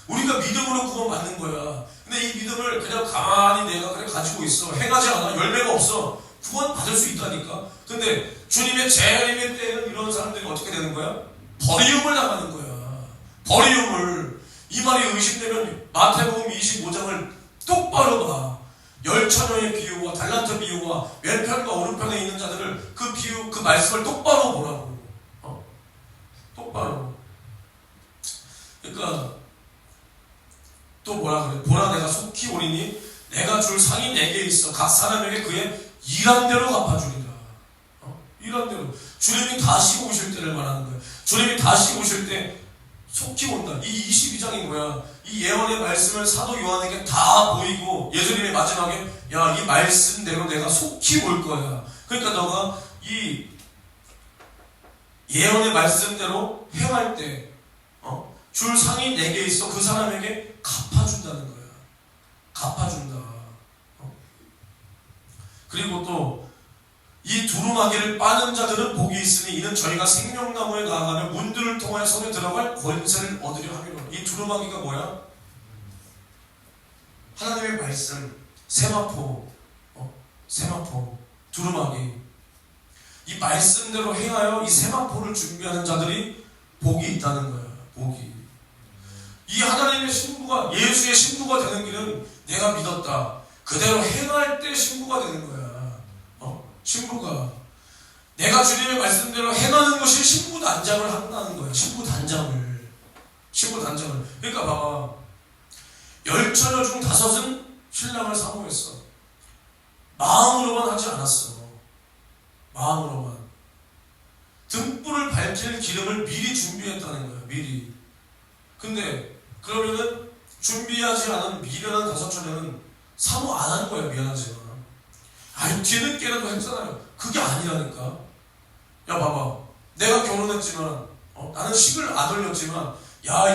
우리가 믿음으로 구원받는 거야. 근데 이 믿음을 그냥 가만히 내가 그래 가지고 있어. 행하지 않아. 열매가 없어. 구원받을 수 있다니까. 근데 주님의 재림의 때에는 이런 사람들이 어떻게 되는 거야? 버리움을 당하는 거야. 버리움을. 이 말이 의심되면 마태복음 25장을 똑바로 봐. 10처녀의 비유와 달란트 비유와 왼편과 오른편에 있는 자들을 그 비유, 그 말씀을 똑바로 보라고. 똑바로. 그러니까 또 뭐라 그래? 보라 내가 속히 오리니 내가 줄 상이 내게 있어. 각 사람에게 그의 일한 대로 갚아주리라. 일한 대로. 주님이 다시 오실 때를 말하는 거예요. 주님이 다시 오실 때 속히 온다. 이 22장이 뭐야? 이 예언의 말씀을 사도 요한에게 다 보이고 예수님이 마지막에 야, 이 말씀대로 내가 속히 올 거야. 그러니까 너가 이 예언의 말씀대로 행할 때 줄 상이 내게 있어. 그 사람에게 갚아준다는 거야. 갚아준다. 그리고 또 이 두루마기를 빠는 자들은 복이 있으니 이는 저희가 생명나무에 나아가며 문들을 통하여 성에 들어갈 권세를 얻으려 함이로라. 이 두루마기가 뭐야? 하나님의 말씀, 세마포, 두루마기. 이 말씀대로 행하여 이 세마포를 준비하는 자들이 복이 있다는 거야. 복이. 이 하나님의 신부가, 예수의 신부가 되는 길은 내가 믿었다. 그대로 행할 때 신부가 되는 거야. 신부가. 내가 주님의 말씀대로 행하는 것이 신부 단장을 한다는 거야. 신부 단장을. 그러니까 봐봐. 10처녀 중 5은 신랑을 사모했어. 마음으로만 하지 않았어. 마음으로만. 등불을 밝힐 기름을 미리 준비했다는 거야. 미리. 근데 그러면은 준비하지 않은 미련한 5처녀는 사모 안 한 거야. 미안하지만. 아니 뒤늦게라도 했잖아요. 그게 아니라니까. 야 봐봐. 내가 결혼했지만 나는 식을 안 올렸지만 야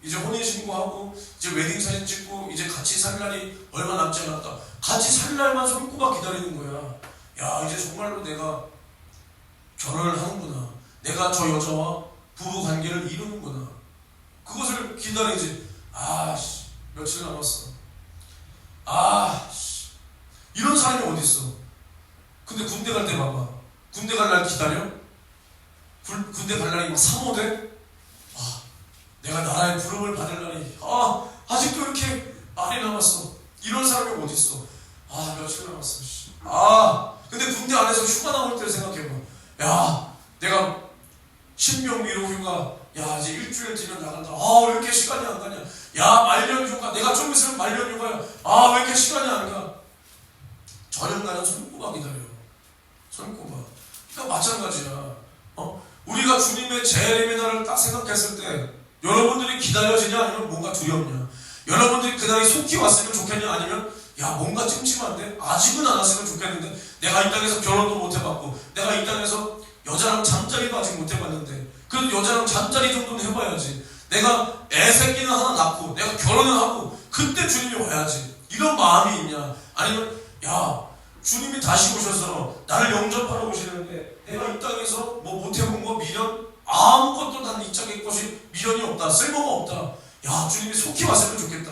이제 혼인신고하고 이제 웨딩사진 찍고 이제 같이 살 날이 얼마 남지 않았다. 같이 살 날만 손꼽아 기다리는 거야. 야 이제 정말로 내가 결혼을 하는구나. 내가 저 여자와 부부관계를 이루는구나. 그것을 기다리지. 며칠 남았어. 이런 사람이 어디 있어? 근데 군대 갈 때 봐봐. 군대 갈 날 기다려? 군대 갈 날이 막 사모돼? 내가 나라의 부름을 받을 날이 아직도 이렇게 많이 남았어. 이런 사람이 어디 있어? 며칠 남았어. 근데 군대 안에서 휴가 나올 때를 생각해봐. 야, 내가 신병 위로 휴가. 야, 이제 일주일 뒤면 나간다. 왜 이렇게 시간이 안 가냐? 야, 말년 휴가. 내가 좀 있으면 말년 휴가야. 왜 이렇게 시간이 안 가? 저녁날은 손꼽아 기다려. 손꼽아. 그러니까 마찬가지야. 우리가 주님의 재림의 날을 딱 생각했을 때 여러분들이 기다려지냐 아니면 뭔가 두렵냐? 여러분들이 그날이 속히 왔으면 좋겠냐 아니면 야 뭔가 찜찜한데 아직은 안 왔으면 좋겠는데 내가 이 땅에서 결혼도 못 해봤고 내가 이 땅에서 여자랑 잠자리도 아직 못 해봤는데 그래도 여자랑 잠자리 정도는 해봐야지. 내가 애 새끼는 하나 낳고 내가 결혼을 하고 그때 주님이 와야지. 이런 마음이 있냐? 아니면 야 주님이 다시 오셔서 나를 영접하러 오시는데 내가 이 땅에서 뭐 못해본 거 미련? 아무것도 난 이 땅에 것이 미련이 없다. 쓸모가 없다. 야 주님이 속히 왔으면 좋겠다.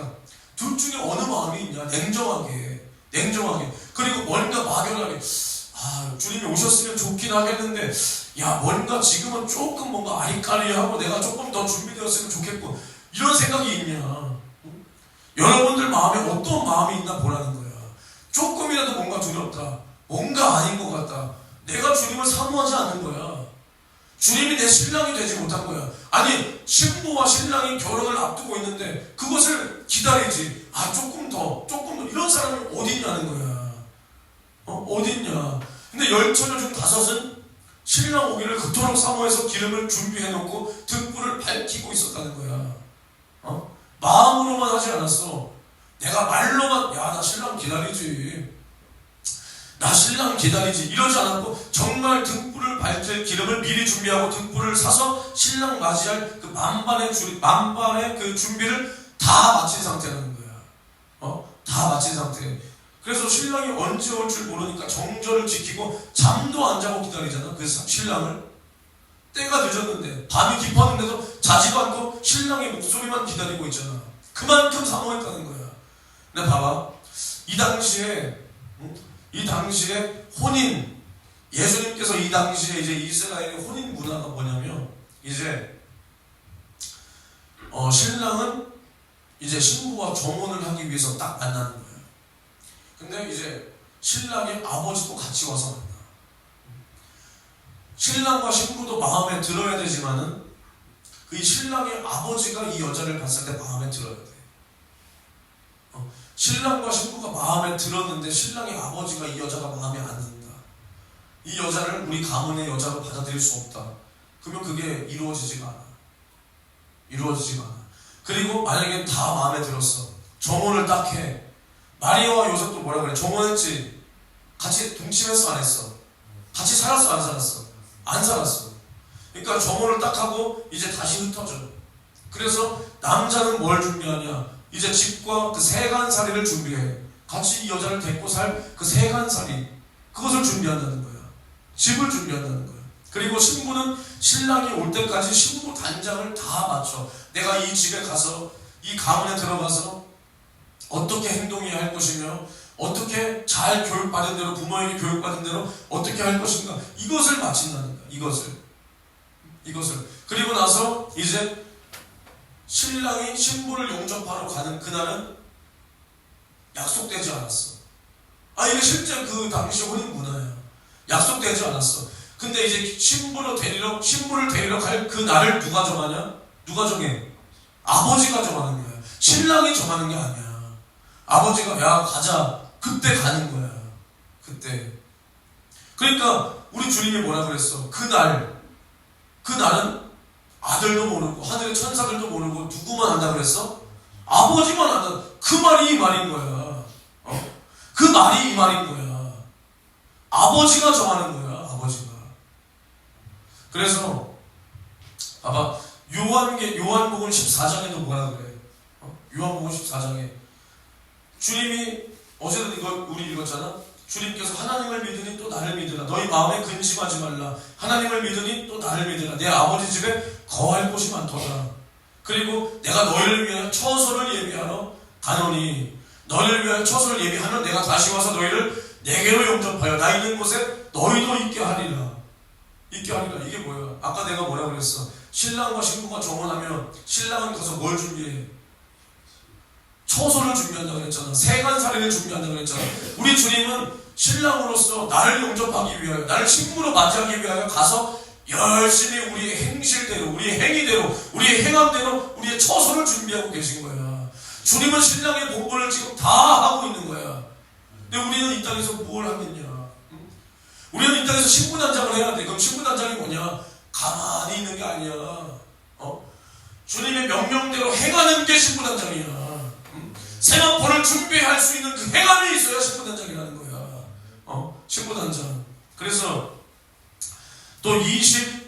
둘 중에 어느 마음이 있냐? 냉정하게. 그리고 뭔가 막연하게 주님이 오셨으면 좋긴 하겠는데 야 뭔가 지금은 조금 뭔가 아리까리하고 내가 조금 더 준비되었으면 좋겠고 이런 생각이 있냐? 여러분들 마음에 어떤 마음이 있나 보라는 거야. 조금이라도 뭔가 두렵다, 뭔가 아닌 것 같다, 내가 주님을 사모하지 않는 거야. 주님이 내 신랑이 되지 못한 거야. 아니 신부와 신랑이 결혼을 앞두고 있는데 그것을 기다리지. 조금 더 이런 사람이 어딨냐는 거야. 어딨냐. 근데 10처녀 중 5은 신랑 오기를 그토록 사모해서 기름을 준비해놓고 등불을 밝히고 있었다는 거야. 마음으로만 하지 않았어. 내가 말로만 나 신랑 기다리지, 나 신랑 기다리지 이러지 않았고 정말 등불을 밝힐 기름을 미리 준비하고 등불을 사서 신랑 맞이할 그 만반의 그 준비를 다 마친 상태라는 거야. 다 마친 상태. 그래서 신랑이 언제 올 줄 모르니까 정절을 지키고 잠도 안 자고 기다리잖아. 그 신랑을. 때가 늦었는데 밤이 깊었는데도 자지도 않고 신랑의 목소리만 기다리고 있잖아. 그만큼 사모했다는 거야. 근데 봐봐, 이 당시에 혼인, 예수님께서 이 당시에 이제 이스라엘의 혼인 문화가 뭐냐면 이제 신랑은 이제 신부와 정혼을 하기 위해서 딱 만나는 거예요. 근데 이제 신랑의 아버지도 같이 와서 만나. 신랑과 신부도 마음에 들어야 되지만은 그 신랑의 아버지가 이 여자를 봤을 때 마음에 들어야 돼. 신랑과 신부가 마음에 들었는데 신랑의 아버지가 이 여자가 마음에 안 든다. 이 여자를 우리 가문의 여자로 받아들일 수 없다. 그러면 그게 이루어지지가 않아. 그리고 만약에 다 마음에 들었어. 정혼을 딱 해. 마리아와 요셉도 뭐라 그래? 정혼했지. 같이 동침했어 안 했어? 같이 살았어 안 살았어? 안 살았어. 그러니까 정혼을 딱 하고 이제 다시 흩어져. 그래서 남자는 뭘 준비하냐? 이제 집과 그 세간살이를 준비해. 같이 이 여자를 데리고 살 그 세간살이, 그것을 준비한다는 거야. 집을 준비한다는 거야. 그리고 신부는 신랑이 올 때까지 신부 단장을 다 맞춰. 내가 이 집에 가서 이 가문에 들어가서 어떻게 행동해야 할 것이며 어떻게 잘 교육받은 대로, 부모에게 교육받은 대로 어떻게 할 것인가, 이것을 마친다는 거야. 이것을. 그리고 나서 이제 신랑이 신부를 용접하러 가는 그날은 약속되지 않았어. 이게 실제 그 당시 혼인 문화야. 약속되지 않았어. 근데 이제 신부를 데리러 갈 그 날을 누가 정하냐? 누가 정해? 아버지가 정하는 거야. 신랑이 정하는 게 아니야. 아버지가 야 가자. 그때 가는 거야. 그때. 그러니까 우리 주님이 뭐라 그랬어? 그날은 아들도 모르고 하늘의 천사들도 모르고 누구만 안다 그랬어? 아버지만 안다. 그 말이 이 말인 거야. 그 말이 이 말인 거야. 아버지가 정하는 거야. 아버지가. 그래서 봐봐, 요한복음 14장에도 뭐라 그래? 요한복음 14장에 주님이 어제도 우리 읽었잖아. 주님께서 하나님을 믿으니 또 나를 믿으라. 너희 마음에 근심하지 말라. 하나님을 믿으니 또 나를 믿으라. 내 아버지 집에 거할 곳이 많도다. 그리고 내가 너희를 위하여 처소를 예비하러 가노니 너희를 위하여 처소를 예비하면 내가 다시 와서 너희를 내게로 용접하여 나 있는 곳에 너희도 있게 하리라. 이게 뭐야? 아까 내가 뭐라 그랬어? 신랑과 신부가 정혼하면 신랑은 가서 뭘 준비해? 처소를 준비한다고 그랬잖아. 세간살이를 준비한다고 그랬잖아. 우리 주님은 신랑으로서 나를 용접하기 위하여, 나를 신부로 맞이하기 위하여 가서 열심히 우리의 행실대로, 우리의 행위대로, 우리의 행함대로 우리의 처소를 준비하고 계신 거야. 주님은 신랑의 공부를 지금 다 하고 있는 거야. 근데 우리는 이 땅에서 뭘 하겠냐? 우리는 이 땅에서 신부단장을 해야 돼. 그럼 신부단장이 뭐냐? 가만히 있는 게 아니야. 주님의 명령대로 행하는 게 신부단장이야. 세마포를 준비할 수 있는 그 행함이 있어야 신부단장이라는 거야. 신부단장. 그래서 또 23절에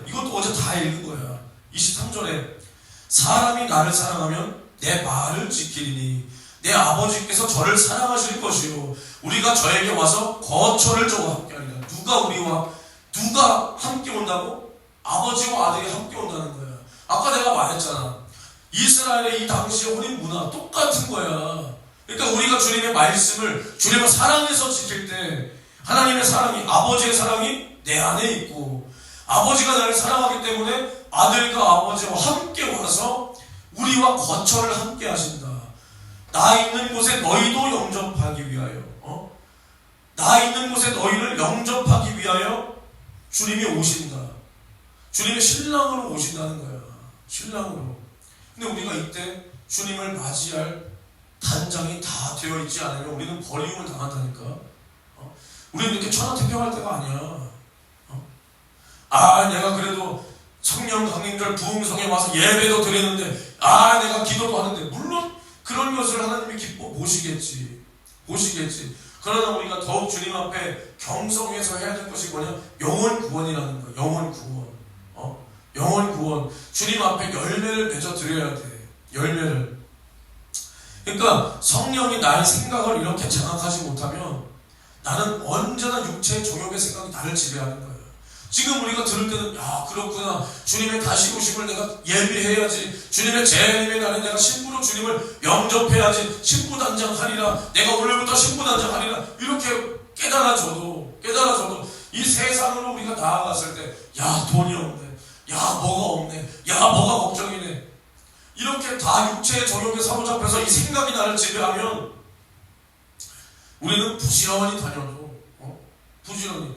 이것도 어제 다 읽은 거야. 23절에 사람이 나를 사랑하면 내 말을 지키리니 내 아버지께서 저를 사랑하실 것이요 우리가 저에게 와서 거처를 저와 함께 하리라. 누가 함께 온다고? 아버지와 아들이 함께 온다는 거야. 아까 내가 말했잖아. 이스라엘의 이 당시의 혼인 문화 똑같은 거야. 그러니까 우리가 주님의 말씀을 주님을 사랑해서 지킬 때 하나님의 사랑이, 아버지의 사랑이 내 안에 있고, 아버지가 나를 사랑하기 때문에 아들과 아버지와 함께 와서 우리와 거처를 함께 하신다. 나 있는 곳에 너희도 영접하기 위하여, 나 있는 곳에 너희를 영접하기 위하여 주님이 오신다. 주님의 신랑으로 오신다는 거야. 신랑으로. 근데 우리가 이때 주님을 맞이할 단장이 다 되어 있지 않으면 우리는 버림을 당한다니까. 우리는 이렇게 천하태평할 때가 아니야. 내가 그래도 성령 강림절 부흥성에 와서 예배도 드리는데, 내가 기도도 하는데, 물론 그런 것을 하나님이 기뻐 보시겠지. 그러나 우리가 더욱 주님 앞에 경성해서 해야 될 것이 뭐냐? 영혼 구원이라는 거야. 영혼 구원. 영혼 구원. 주님 앞에 열매를 맺어 드려야 돼. 열매를. 그러니까 성령이 나의 생각을 이렇게 장악하지 못하면 나는 언제나 육체의 정욕의 생각이 나를 지배하는 거예요. 지금 우리가 들을 때는 그렇구나. 주님의 다시 오심을 내가 예비해야지. 주님의 재림의 날에 내가 신부로 주님을 영접해야지. 신부단장 하리라. 내가 오늘부터 신부단장 하리라. 이렇게 깨달아져도 이 세상으로 우리가 나아갔을 때 돈이 없네. 뭐가 없네. 뭐가 걱정이네. 이렇게 다 육체의 정욕에 사로잡혀서 이 생각이 나를 지배하면 우리는 부지런히 다녀도 부지런히.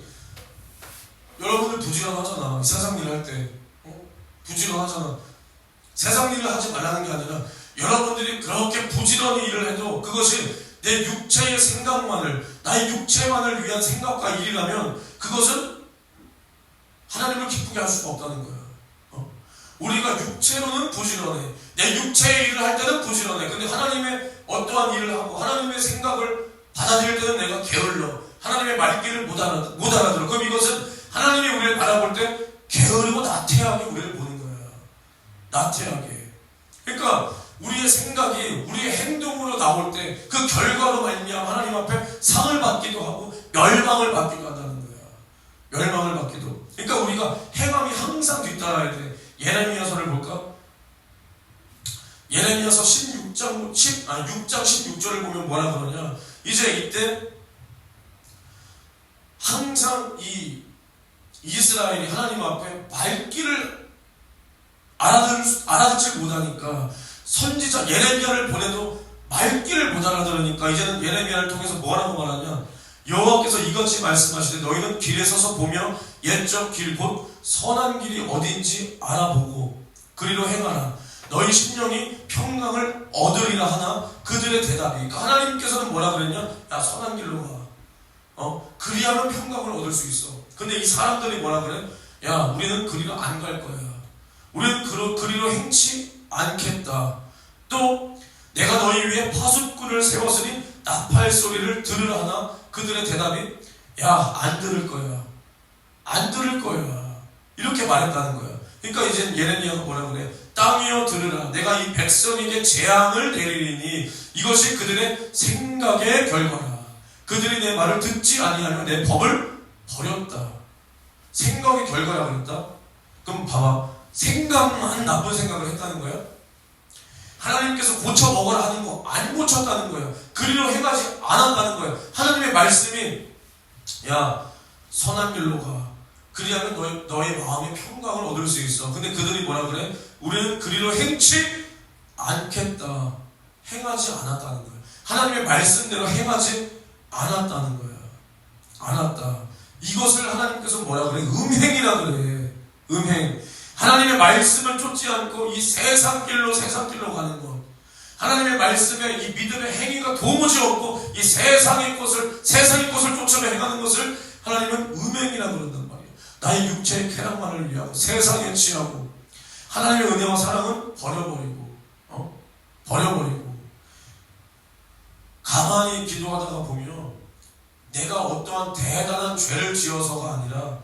여러분들 부지런하잖아. 세상 일을 할 때 부지런하잖아. 세상 일을 하지 말라는 게 아니라 여러분들이 그렇게 부지런히 일을 해도 그것이 내 육체의 생각만을, 나의 육체만을 위한 생각과 일이라면 그것은 하나님을 기쁘게 할 수가 없다는 거야. 우리가 육체로는 부지런해. 내 육체의 일을 할 때는 부지런해. 근데 하나님의 어떠한 일을 하고 하나님의 생각을 받아들일 때는 내가 게을러. 하나님의 말귀를 못 알아들어. 그럼 이것은 하나님이 우리를 바라볼 때 게으르고 나태하게 우리를 보는 거야. 나태하게. 그러니까 우리의 생각이 우리의 행동으로 나올 때 그 결과로 말미암아 하나님 앞에 상을 받기도 하고 멸망을 받기도 한다는 거야. 멸망을 받기도. 그러니까 우리가 행함이 항상 뒤따라야 돼. 예레미야서를 볼까? 예레미야서 6장 16절을 보면 뭐라 그러냐? 이제 이때 항상 이 이스라엘이 하나님 앞에 말귀를 알아듣지 못하니까 선지자 예레미야를 보내도 말귀를 못 알아들으니까 이제는 예레미야를 통해서 뭐라고 말하냐? 여호와께서 이같이 말씀하시되 너희는 길에 서서 보며 옛적 길 곧 선한 길이 어딘지 알아보고 그리로 행하라. 너희 심령이 평강을 얻으리라 하나 그들의 대답이. 그러니까 하나님께서는 뭐라 그랬냐? 선한 길로 가. 그리하면 평강을 얻을 수 있어. 근데 이 사람들이 뭐라 그래? 우리는 그리로 안 갈 거야. 우리는 그리로 행치 않겠다. 또 내가 너희 위에 파숫꾼을 세웠으니 나팔 소리를 들으라 하나 그들의 대답이 안 들을 거야. 안 들을 거야. 이렇게 말했다는 거야. 그러니까 이제 예레미야가 뭐라 그래? 땅이여 들으라. 내가 이 백성에게 재앙을 내리리니 이것이 그들의 생각의 결과라. 그들이 내 말을 듣지 아니하며 내 법을 버렸다. 생각의 결과라 그랬다? 그럼 봐봐. 생각만 나쁜 생각을 했다는 거야? 하나님께서 고쳐 먹으라 하는 거 안 고쳤다는 거야. 그리로 행하지 않았다는 거야. 하나님의 말씀이 선한 길로 가. 그리하면 너의 마음의 평강을 얻을 수 있어. 근데 그들이 뭐라 그래? 우리는 그리로 행치 않겠다. 행하지 않았다는 거야. 하나님의 말씀대로 행하지 않았다는 거야. 않았다. 이것을 하나님께서 뭐라 그래? 음행이라 그래. 음행. 하나님의 말씀을 쫓지 않고 이 세상 길로 가는 것. 하나님의 말씀에 이 믿음의 행위가 도무지 없고 이 세상의 것을 쫓아내 행하는 것을 하나님은 음행이라 그런단 말이에요. 나의 육체의 쾌락만을 위하고 세상에 취하고 하나님의 은혜와 사랑은 버려버리고 가만히 기도하다가 보면 내가 어떠한 대단한 죄를 지어서가 아니라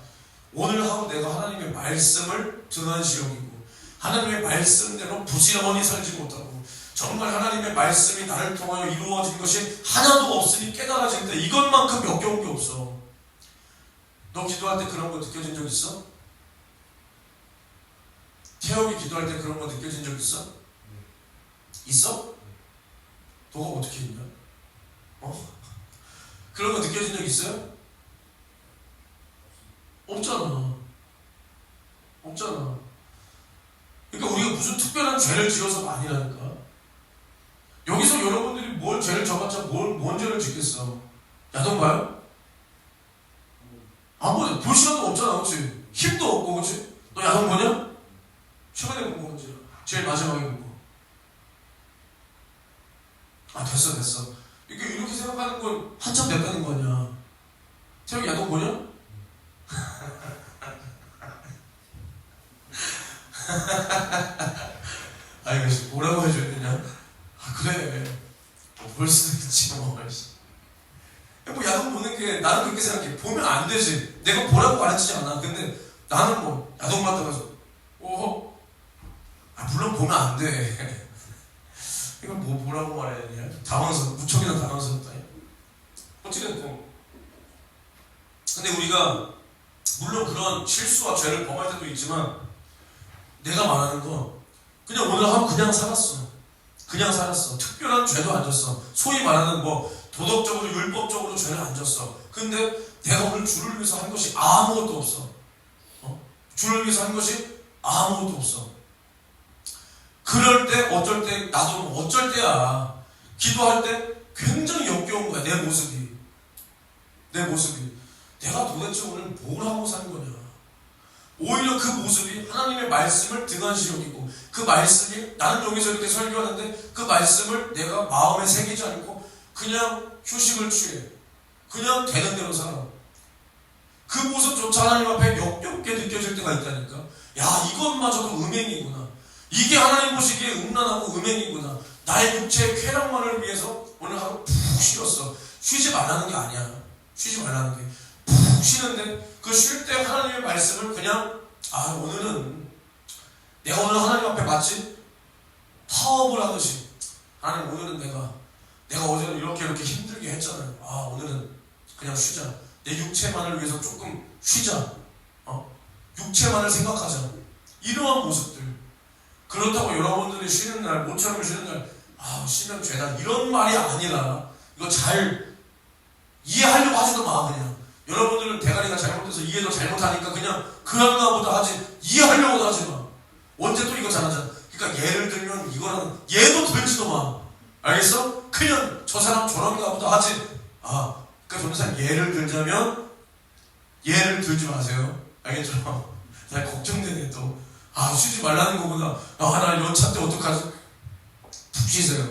오늘 하루 내가 하나님의 말씀을 등한시 여기고 하나님의 말씀대로 부지런히 살지 못하고 정말 하나님의 말씀이 나를 통하여 이루어진 것이 하나도 없으니 깨달아질 때 이것만큼 역겨운 게 없어. 너 기도할 때 그런 거 느껴진 적 있어? 태혁이 기도할 때 그런 거 느껴진 적 있어? 있어? 너가 어떻게 했냐? 그런 거 느껴진 적 있어요? 없잖아. 없잖아. 그러니까 우리가 무슨 특별한 죄를 지어서가 아니라니까. 여기서 여러분들이 뭘 죄를 져봤자 뭔 죄를 짓겠어? 야동 봐요? 안 보냐? 볼 시간도 없잖아, 그렇지? 힘도 없고, 그렇지? 너 야동 보냐? 최근에 본 거 언제야? 제일 마지막에 본 거. 아, 됐어. 이렇게 생각하는 건 한참 됐다는 거 아니야. 태영이 야동 보냐? 아, 이거 뭐라고 해줘야 되냐? 아, 그래. 볼 수도 있지, 뭐. 뭐, 야동 보는 게, 나는 그렇게 생각해. 보면 안 되지. 내가 보라고 가르치지 않아. 근데 나는 뭐, 야동 봤다 가서, 물론 보면 안 돼. 이거 뭐, 뭐라고 말해야 되냐? 무척이나 당황스럽다. 어찌됐든. 근데 우리가, 물론 그런 실수와 죄를 범할 때도 있지만, 내가 말하는 건, 그냥 오늘 하루 그냥 살았어. 특별한 죄도 안 졌어. 소위 말하는 뭐 도덕적으로 율법적으로 죄를 안 졌어. 근데 내가 오늘 주를 위해서 한 것이 아무것도 없어. 주를 위해서 한 것이 아무것도 없어. 그럴 때 어쩔 때 나도 어쩔 때야. 기도할 때 굉장히 역겨운 거야. 내 모습이. 내가 도대체 오늘 뭘 하고 산 거냐. 오히려 그 모습이 하나님의 말씀을 등한시 여기고 그 말씀이 나는 여기서 이렇게 설교하는데 그 말씀을 내가 마음에 새기지 않고 그냥 휴식을 취해. 그냥 되는 대로 살아. 그 모습조차 하나님 앞에 역겹게 느껴질 때가 있다니까. 야, 이것마저도 음행이구나. 이게 하나님 보시기에 음란하고 음행이구나. 나의 육체의 쾌락만을 위해서 오늘 하루 푹 쉬었어. 쉬지 말라는 게 아니야. 푹 쉬는데 그 쉴 때 하나님의 말씀을 그냥 오늘은 내가 오늘 하나님 앞에 마치 파업을 하듯이 하나님 오늘은 내가 어제는 이렇게 힘들게 했잖아요. 오늘은 그냥 쉬자. 내 육체만을 위해서 조금 쉬자. 육체만을 생각하자. 이러한 모습들. 그렇다고 여러분들이 쉬는 날, 모처럼 쉬는 날 쉬면 죄다 이런 말이 아니라 이거 잘 이해하려고 하지도 마. 그냥 여러분들은 대가리가 잘못돼서 이해도 잘못하니까 그냥 그런가 보다 하지 이해하려고도 하지 마. 언제 또 이거 잘하잖아. 그러니까 예를 들면 이거는 예도 들지도 마. 알겠어? 그냥 저 사람 저런가 보다 하지. 그러니까 전사 예를 들자면 예를 들지 마세요. 알겠죠? 나 걱정되네 또. 쉬지 말라는 거구나. 나 연차 때 어떡하지? 푹 쉬세요.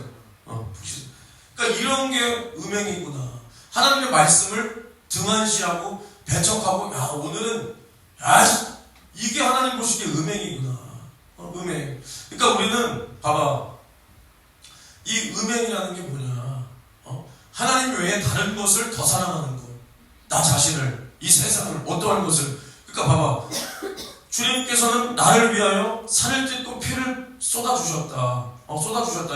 푹 쉬세요. 그러니까 이런 게 음행이구나. 하나님의 말씀을 등한시하고 배척하고 오늘은 이게 하나님 보시기에 음행이구나. 음행. 그러니까 우리는 봐봐. 이 음행이라는 게 뭐냐? 하나님 외에 다른 것을 더 사랑하는 것. 나 자신을, 이 세상을, 어떠한 것을. 그러니까 봐봐. 주님께서는 나를 위하여 살을 찢고 피를 쏟아주셨다.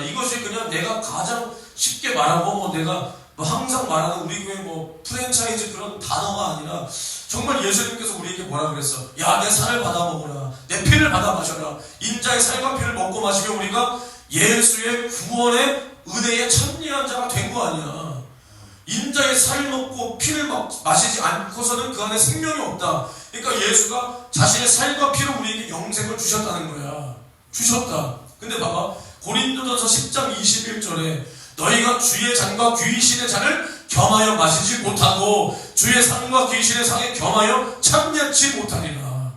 이것이 그냥 내가 가장 쉽게 말하고 내가 항상 말하는 우리 교회 프랜차이즈 그런 단어가 아니라 정말 예수님께서 우리에게 뭐라 그랬어? 야, 내 살을 받아 먹어라. 내 피를 받아 마셔라. 인자의 살과 피를 먹고 마시면 우리가 예수의 구원의 은혜에 참여한 자가 된 거 아니야. 인자의 살을 먹고 피를 마시지 않고서는 그 안에 생명이 없다. 그러니까 예수가 자신의 살과 피로 우리에게 영생을 주셨다는 거야. 주셨다. 근데 봐봐. 고린도전서 10장 21절에 너희가 주의 잔과 귀신의 잔을 겸하여 마시지 못하고 주의 상과 귀신의 상에 겸하여 참여치 못하리라.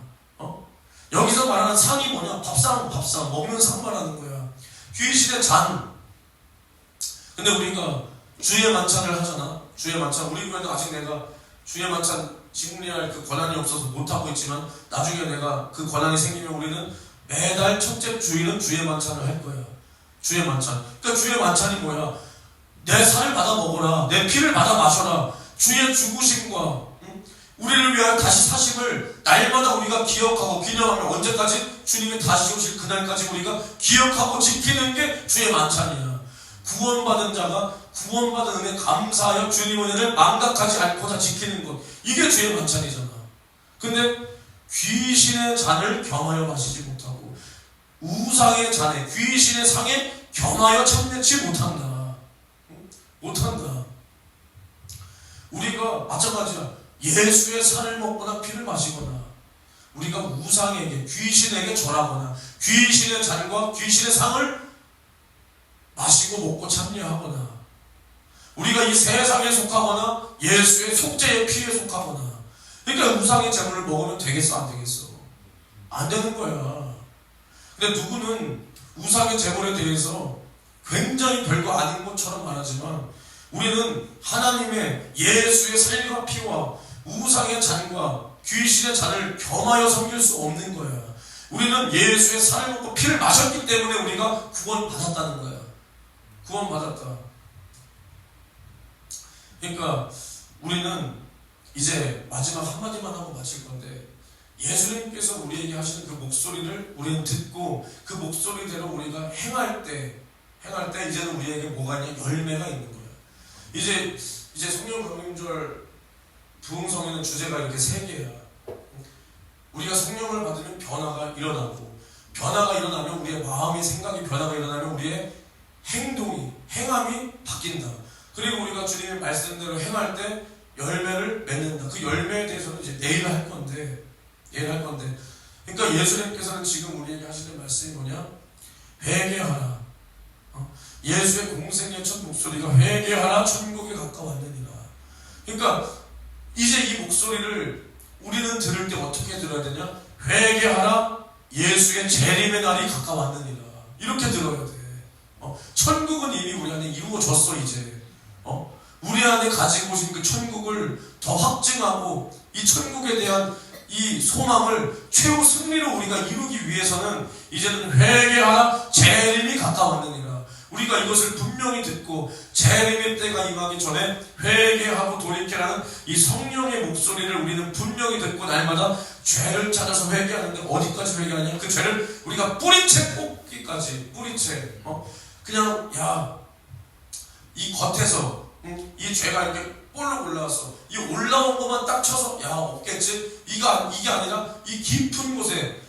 여기서 말하는 상이 뭐냐? 밥상 먹는 상 말하는 거야. 귀신의 잔. 근데 우리가 주의 만찬을 하잖아. 주의 만찬. 우리 교회는 아직 내가 주의 만찬 직분할 그 권한이 없어서 못하고 있지만 나중에 내가 그 권한이 생기면 우리는 매달 첫째 주일은 주의 만찬을 할 거야. 주의 만찬. 그러니까 주의 만찬이 뭐야? 내 살을 받아 먹어라. 내 피를 받아 마셔라. 주의 죽으심과 우리를 위하여 다시 사심을 날마다 우리가 기억하고 기념하며 언제까지? 주님이 다시 오실 그날까지 우리가 기억하고 지키는 게 주의 만찬이야. 구원받은 자가 구원받은 은혜 감사하여 주님 은혜를 망각하지 않고자 지키는 것. 이게 주의 만찬이잖아. 근데 귀신의 잔을 겸하여 마시지 못하고 우상의 잔에 귀신의 상에 겸하여 참여치 못한다. 우리가 마찬가지야. 예수의 살을 먹거나 피를 마시거나 우리가 우상에게 귀신에게 절하거나 귀신의 잔과 귀신의 상을 마시고 먹고 참여하거나 우리가 이 세상에 속하거나 예수의 속죄의 피에 속하거나 그러니까 우상의 제물을 먹으면 되겠어 안 되겠어? 안 되는 거야. 근데 누구는 우상의 제물에 대해서 굉장히 별거 아닌 것처럼 말하지만 우리는 하나님의 예수의 살과 피와 우상의 잔과 귀신의 잔을 겸하여 섬길 수 없는 거야. 우리는 예수의 살을 먹고 피를 마셨기 때문에 우리가 구원받았다는 거야. 구원받았다. 그러니까 우리는 이제 마지막 한마디만 하고 마칠 건데 예수님께서 우리에게 하시는 그 목소리를 우리는 듣고 그 목소리대로 우리가 행할 때 이제는 우리에게 뭐가 있냐? 열매가 있는 거야. 이제 성령 강림절 부흥성에는 주제가 이렇게 3개야. 우리가 성령을 받으면 변화가 일어나고 변화가 일어나면 우리의 마음이 생각이 변화가 일어나면 우리의 행함이 바뀐다. 그리고 우리가 주님의 말씀대로 행할 때 열매를 맺는다. 그 열매에 대해서는 이제 내일 할 건데 그러니까 예수님께서는 지금 우리에게 하시는 말씀이 뭐냐? 회개하라. 예수의 공생의 첫 목소리가 회개하라 천국에 가까웠느니라. 그러니까 이제 이 목소리를 우리는 들을 때 어떻게 들어야 되냐? 회개하라 예수의 재림의 날이 가까웠느니라. 이렇게 들어야 돼. 천국은 이미 우리 안에 이루어졌어 이제. 우리 안에 가지고 오신 그 천국을 더 확증하고 이 천국에 대한 이 소망을 최후 승리로 우리가 이루기 위해서는 이제는 회개하라 재림이 가까웠느니라. 우리가 이것을 분명히 듣고 재림의 때가 임하기 전에 회개하고 돌이켜라는 이 성령의 목소리를 우리는 분명히 듣고 날마다 죄를 찾아서 회개하는데 어디까지 회개하냐? 그 죄를 우리가 뿌리채 뽑기까지 뿌리채 그냥 이 겉에서 이 죄가 이렇게 볼록 올라왔어. 이 올라온 것만 딱 쳐서 없겠지? 이게 아니라 이 깊은 곳에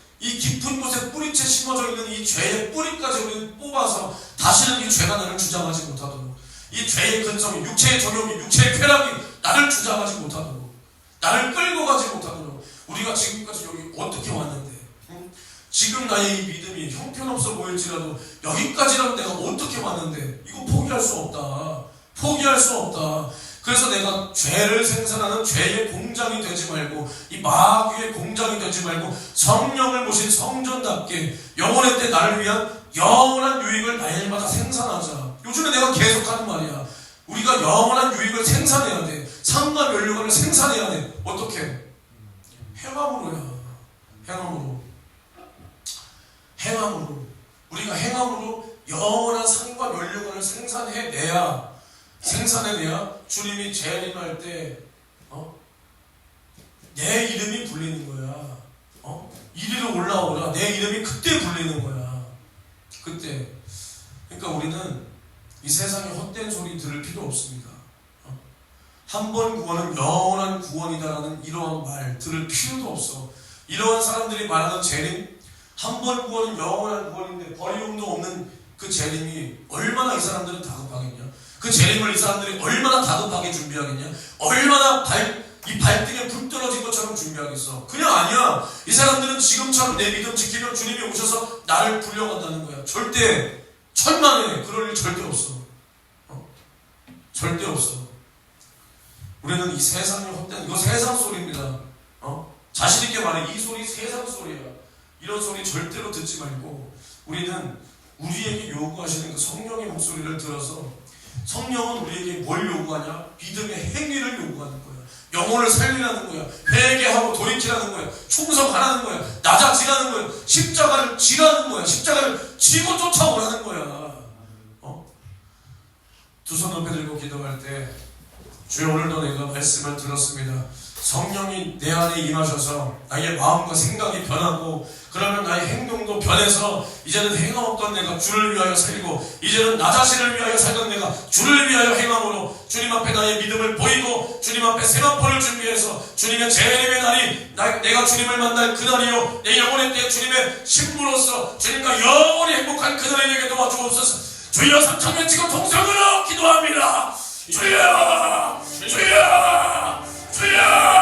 뿌리채 심어져 있는 이 죄의 뿌리까지 우리는 뽑아서 다시는 이 죄가 나를 주장하지 못하도록 이 죄의 근성이 육체의 정욕이 육체의 쾌락이 나를 주장하지 못하도록 나를 끌고 가지 못하도록 우리가 지금까지 여기 어떻게 왔는데 지금 나의 이 믿음이 형편없어 보일지라도 여기까지라도 내가 어떻게 왔는데 이거 포기할 수 없다. 그래서 내가 죄를 생산하는 죄의 공장이 되지 말고 이 마귀의 공장이 되지 말고 성령을 모신 성전답게 영원의 때 나를 위한 영원한 유익을 날마다 생산하자. 요즘에 내가 계속하는 말이야. 우리가 영원한 유익을 생산해야 돼. 상과 면류관을 생산해야 돼. 어떻게? 행함으로야. 행함으로. 우리가 행함으로 영원한 상과 면류관을 생산해내야 주님이 재림할 때 내 이름이 불리는 거야. 이리로 올라오라. 내 이름이 그때 불리는 거야. 그때. 그러니까 우리는 이 세상에 헛된 소리 들을 필요 없습니다. 한 번 구원은 영원한 구원이다라는 이러한 말 들을 필요도 없어. 이러한 사람들이 말하는 재림, 한 번 구원은 영원한 구원인데 버리움도 없는 그 재림이 얼마나 이 사람들은 다급하겠냐? 그 재림을 이 사람들이 얼마나 다급하게 준비하겠냐? 얼마나 이 발등에 불 떨어진 것처럼 준비하겠어? 그냥 아니야. 이 사람들은 지금처럼 내 믿음 지키면 주님이 오셔서 나를 불려간다는 거야. 절대 천만에 그럴 일 절대 없어. 절대 없어. 우리는 이 세상의 헛된 이거 세상 소리입니다. 자신 있게 말해. 이 소리 세상 소리야. 이런 소리 절대로 듣지 말고 우리는 우리에게 요구하시는 그 성령의 목소리를 들어서 성령은 우리에게 뭘 요구하냐? 믿음의 행위를 요구하는 거야. 영혼을 살리라는 거야. 회개하고 돌이키라는 거야. 충성하라는 거야. 낮아지라는 거야. 십자가를 지라는 거야. 십자가를 지고 쫓아오라는 거야. 두 손 높이 들고 기도할 때 주여 오늘도 내가 말씀을 들었습니다. 성령이 내 안에 임하셔서 나의 마음과 생각이 변하고 그러면 나의 행동도 변해서 이제는 행함 없던 내가 주를 위하여 살고 이제는 나 자신을 위하여 살던 내가 주를 위하여 행함으로 주님 앞에 나의 믿음을 보이고 주님 앞에 세마포를 준비해서 주님의 재림의 날이 내가 주님을 만날 그날이요 내 영혼의 때 주님의 신부로서 주님과 영원히 행복한 그날이 되게 도와주옵소서. 주여 삼창 외치고 통성으로 기도합니다. 주여 주여 주여.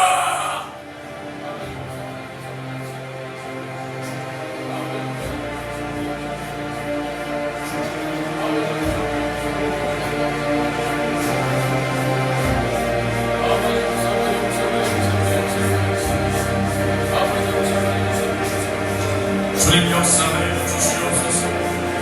주님 역사하여 주시옵소서.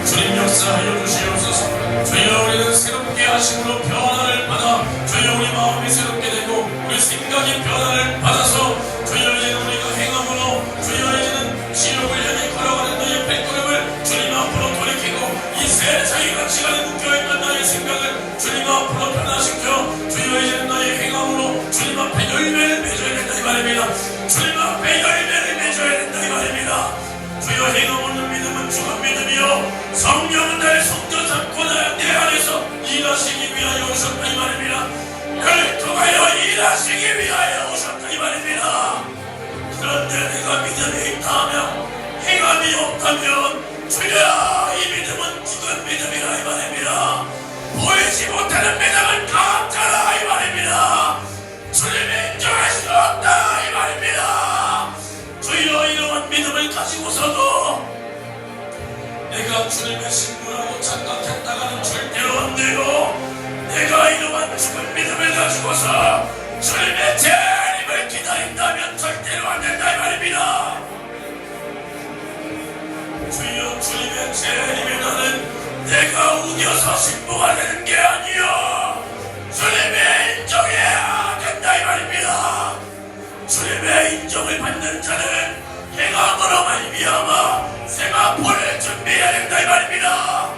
주님 역사하여 주시옵소서. 주여 우리는 새롭게 하심으로 변화를 받아 주여 우리 마음이 새롭게 되고 우리 생각이 변화를 받아서 주여 이제는 우리가 행함으로 주여 이제는 지옥을 향해 걸어가는 너의 발걸음을 주님 앞으로 돌이키고 이 세상의 가치관에 묶여있던 나의 생각을 주님 앞으로 변화시켜 주여 이제는 너의 행함으로 주님 앞에 열매를 맺어야 된다 이 말입니다. 주님 앞에 열매를 맺어야 된다 이 말입니다. 주여 행함 없는 믿음은 죽은 믿음이요 성령은 나의 손도 잡고 내 안에서 일하시기 위하여 오셨다 이 말입니다. 혈통하여 일하시기 위하여 오셨다 이 말입니다. 그런데 내가 믿음이 있다 하며 행함이 없다면 주여 이 믿음은 죽은 믿음이라 이 말입니다. 보이지 못하는 믿음은 가짜라 이 말입니다. 주님이 인정할 수 없다 이 말입니다. 주여 이러한 믿음을 가지고서도 내가 주님의 신부라고 착각했다가는 절대로 안 되고 내가 이러한 죽은 믿음을 가지고서 주님의 재림을 기다린다면 절대로 안 된다 이 말입니다. 주여 주님의 재림에 나는 내가 우겨서 신부가 되는 게 아니요 주님의 인정해야 된다 이 말입니다. 주님의 인정을 받는 자는 행함으로 말미암아 세마포를 준비해야 된다 이 말입니다.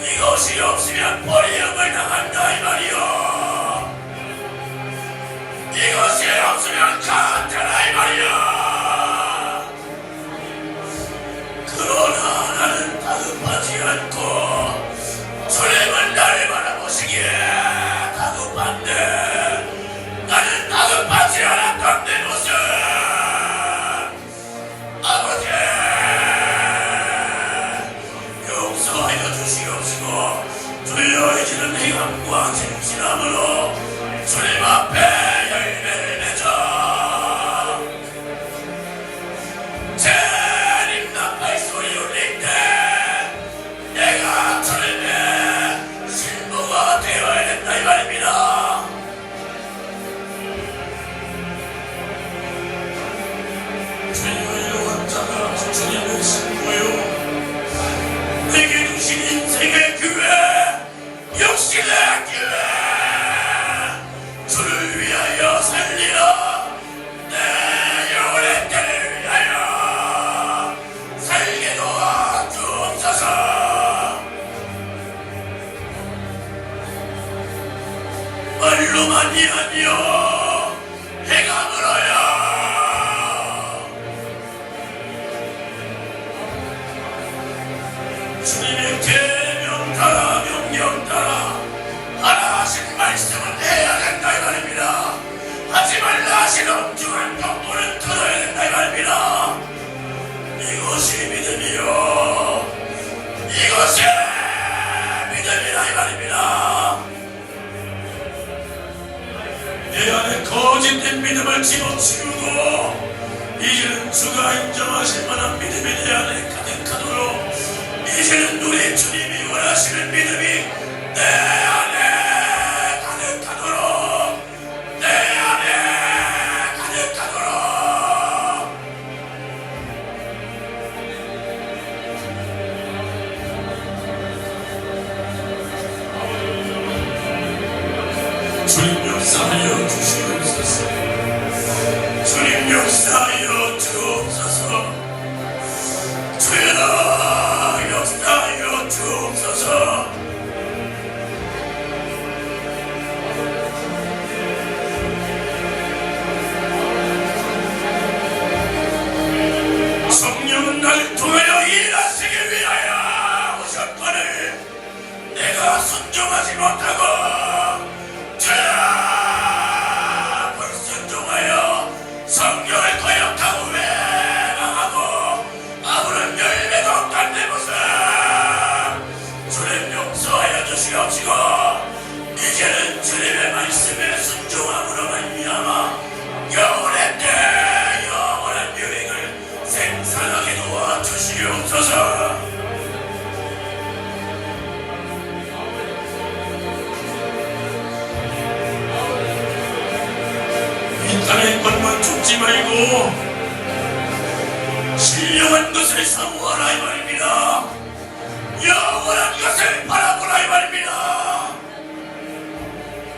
이것이 없으면 버리움을 당한다 이 말이요. 이것이 없으면 가짜라 이 말이요. 그러나 나는 다급하지 않고 주님은 나를 바라보시기에 다급한데 나는 다급하지 않았던 내 모습 아버지 용서하여 주시옵시고 주여 이제는 행함과 진실함으로 주님 앞에 열매를 맺어 재림 나팔 소리 울릴 때 내가 주님의 신부가 되어야 된다 이 말입니다. 주님의 이러한 자가 주님의 신부요 내게 주신 인생의 교회 역신의 교회 주를 위하여 살리라. 내 영혼의 때를 위하여 살게 도와 주옵소서. 말로만이 아니요 행함으로요. 주님의 계명 따라 명령 따라 하라 하신 말씀은 해야 된다 이 말입니다. 하지 말라 하신 엄중한 경고는 들어야 된다 이 말입니다. 이것이 믿음이요 이것이 믿음이라 이 말입니다. 내 안에 거짓된 믿음을 집어치우고 이제는 주가 인정하실 만한 믿음이 내 안에 가득하도록 이제는 우리 주님이 원하시는 믿음이 내 안에 가득하도록 내 안에 가득하도록 주님 역사하여 주시옵소서. 주님 역사하여 주옵소서. 주여 역사하여 주옵소서. 성령은 나를 통하여 일하시기 위하여 오셨거늘 내가 순종하지 못하고 불순종하여 성령을 거역하고 외방하고 아무런 열매도 없던 내 모습 주님 용서하여 주시옵시고 이제는 주님의 말씀에 순종함으로 말미암아 영원한 때 영원한 유익을 생산하게 도와주시옵소서. 이 땅의 것만 죽지 말고 신령한 것을 사모하라 이 말입니다. 영원한 것을 바라보라 이 말입니다.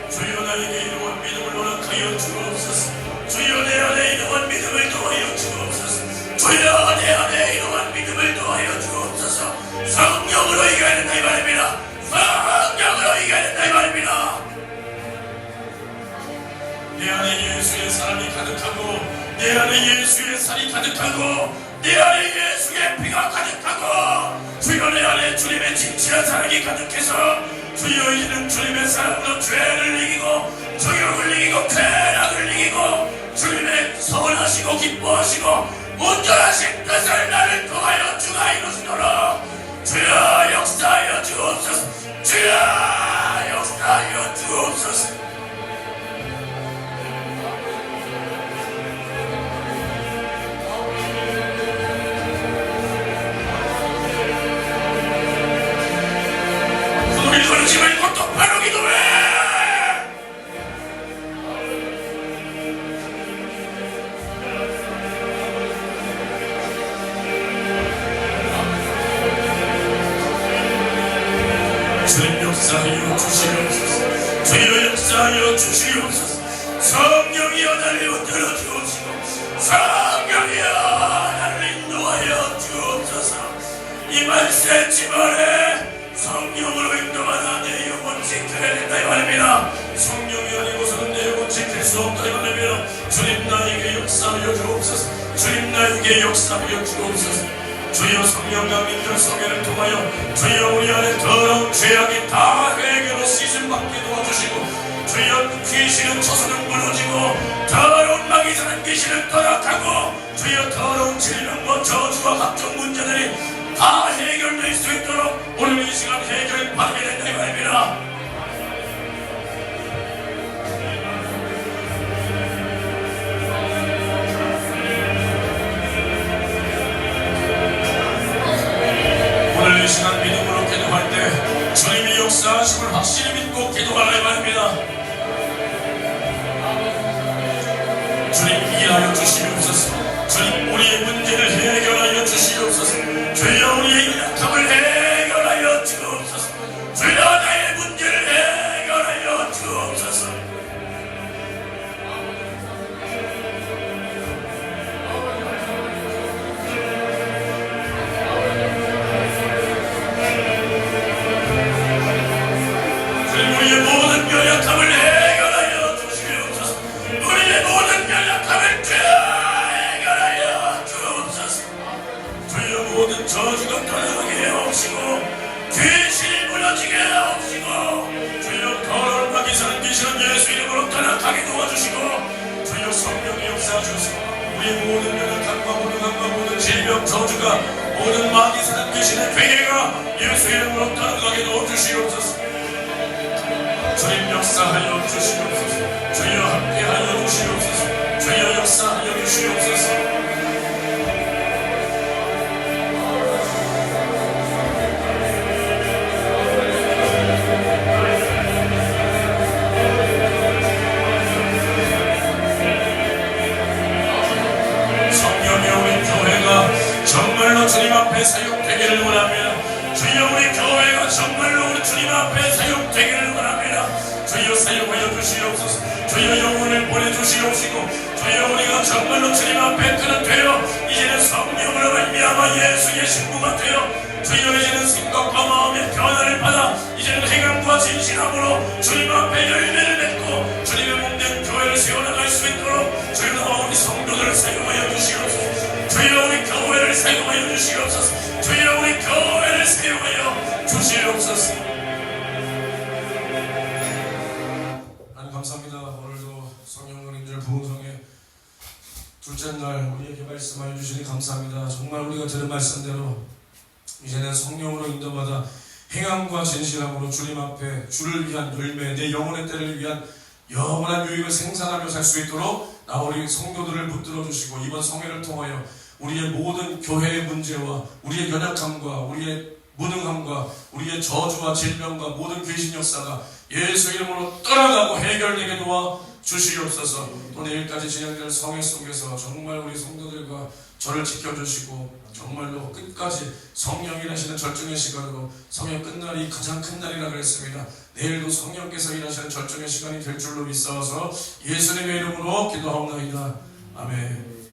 주여 나에게 이러한 믿음을 허락하여 주옵소서. 주여 내 안에 이러한 믿음을 더하여 주옵소서. 주여 내 안에 이러한 믿음을 더하여 주옵소서. 성령으로 이겨야 된다 이 말입니다. 성령으로 이겨야 된다 이 말입니다. 내 안에 예수의 사랑이 가득하고 내 안에 예수의 살이 가득하고 내 안에 예수의 피가 가득하고 주여 내 안에 주님의 진실한 사랑이 가득해서 주여 이제는 주님의 사랑으로 죄를 이기고 정욕을 이기고 쾌락을 이기고 주님의 선하시고 기뻐하시고 온전하신 뜻을 나를 통하여 주가 이루시도록 주여 역사하여 주옵소서. 주여 역사하여 주옵소서. 그러지 말고 똑바로 기도해. 주님 역사하여 주시옵소서. 주여 역사하여 주시옵소서. 성령이여 나를 흔들어 주옵시고 성령이여 나를 인도하여 주옵소서. 이 말세 집안에 성령으로 인도하라 내 영혼 지켜야 된다 이 말입니다. 성령이 아니고서는 내 영혼 지킬 수 없다 이 말입니다. 주님 나에게 역사하여 주옵소서. 주님 나에게 역사하여 주옵소서. 주여 성령과 믿는 성회를 통하여 주여 우리 안에 더러운 죄악이 다 회개로 씻음받게 도와주시고 주여 귀신은 처소는 무너지고 더러운 마귀자는 귀신을 떠나가고 주여 더러운 질병과 저주와 각종 문제들이 다 해결될 수 있도록 오늘 이 시간 해결을 받게 된다 이 말입니다. 오늘 이 시간 믿음으로 기도할 때 주님이 역사하심을 확실히 믿고 기도하라 이 말입니다. 주님 일하여 주시옵소서. 주님 우리의 문제를 해결하여 주시옵소서. 주여 우리의 약함을 해결하여 주옵소서. 주여 나의 문제를 해결하여 주옵소서. 주님 우리의 모든 연약함을 해결하여 주시옵소서. 우리의 모든 연약함을 해결하여 주옵소서. 주여 모든 저주가 떠나게 하옵시고 귀신이 무너지게 하옵시고 주여 더러운 마귀사는 귀신은 예수 이름으로 떠나가게 도와주시고 주여 성령의 역사하셔서 우리의 모든 연약함과 모든 질병 저주가 모든 마귀사는 귀신의 괴계가 예수 이름으로 떠나가게 도와주시옵소서. 주님 역사하여 주시옵소서. 주여 함께하여 주시옵소서. 주여 역사하여 주시옵소서. 정말로 주님 앞에 사용되기를 원합니다. 주여 우리 교회가 정말로 우리 주님 앞에 사용되기를 원합니다. 주여 사용하여 주시옵소서. 주여 영혼을 보내주시옵시고 주여 우리가 정말로 주님 앞에 그는 되어 이제는 성령으로 말미암아 예수의 신부가 되어 주여 이제는 생각과 마음의 변화를 받아 이제는 행함과 진실함으로 주님 앞에 열매를 맺고 주님의 몸된 교회를 세워나갈 수 있도록 주여 우리 성도들을 사용하여 주시옵소서. 주여 우리 교회를 사용하여 주시옵소서. 주여 우리 교회를 사용하여 주시옵소서. 하나님 감사합니다. 오늘도 성령님들 부흥성의 둘째 날 우리에게 말씀하여 주시니 감사합니다. 정말 우리가 들은 말씀대로 이제는 성령으로 인도받아 행함과 진실함으로 주님 앞에 주를 위한 열매, 내 영혼의 때를 위한 영원한 유익을 생산하며 살 수 있도록 나 우리 성도들을 붙들어 주시고, 이번 성회를 통하여 우리의 모든 교회의 문제와 우리의 연약함과 우리의 무능함과 우리의 저주와 질병과 모든 귀신 역사가 예수 이름으로 떠나가고 해결되게 도와 주시옵소서. 또 내일까지 진행될 성회 속에서 정말 우리 성도들과 저를 지켜주시고, 정말로 끝까지 성령 일하시는 절정의 시간으로, 성령 끝날이 가장 큰 날이라 그랬습니다. 내일도 성령께서 일하시는 절정의 시간이 될 줄로 믿사와서 예수님의 이름으로 기도하옵나이다. 아멘.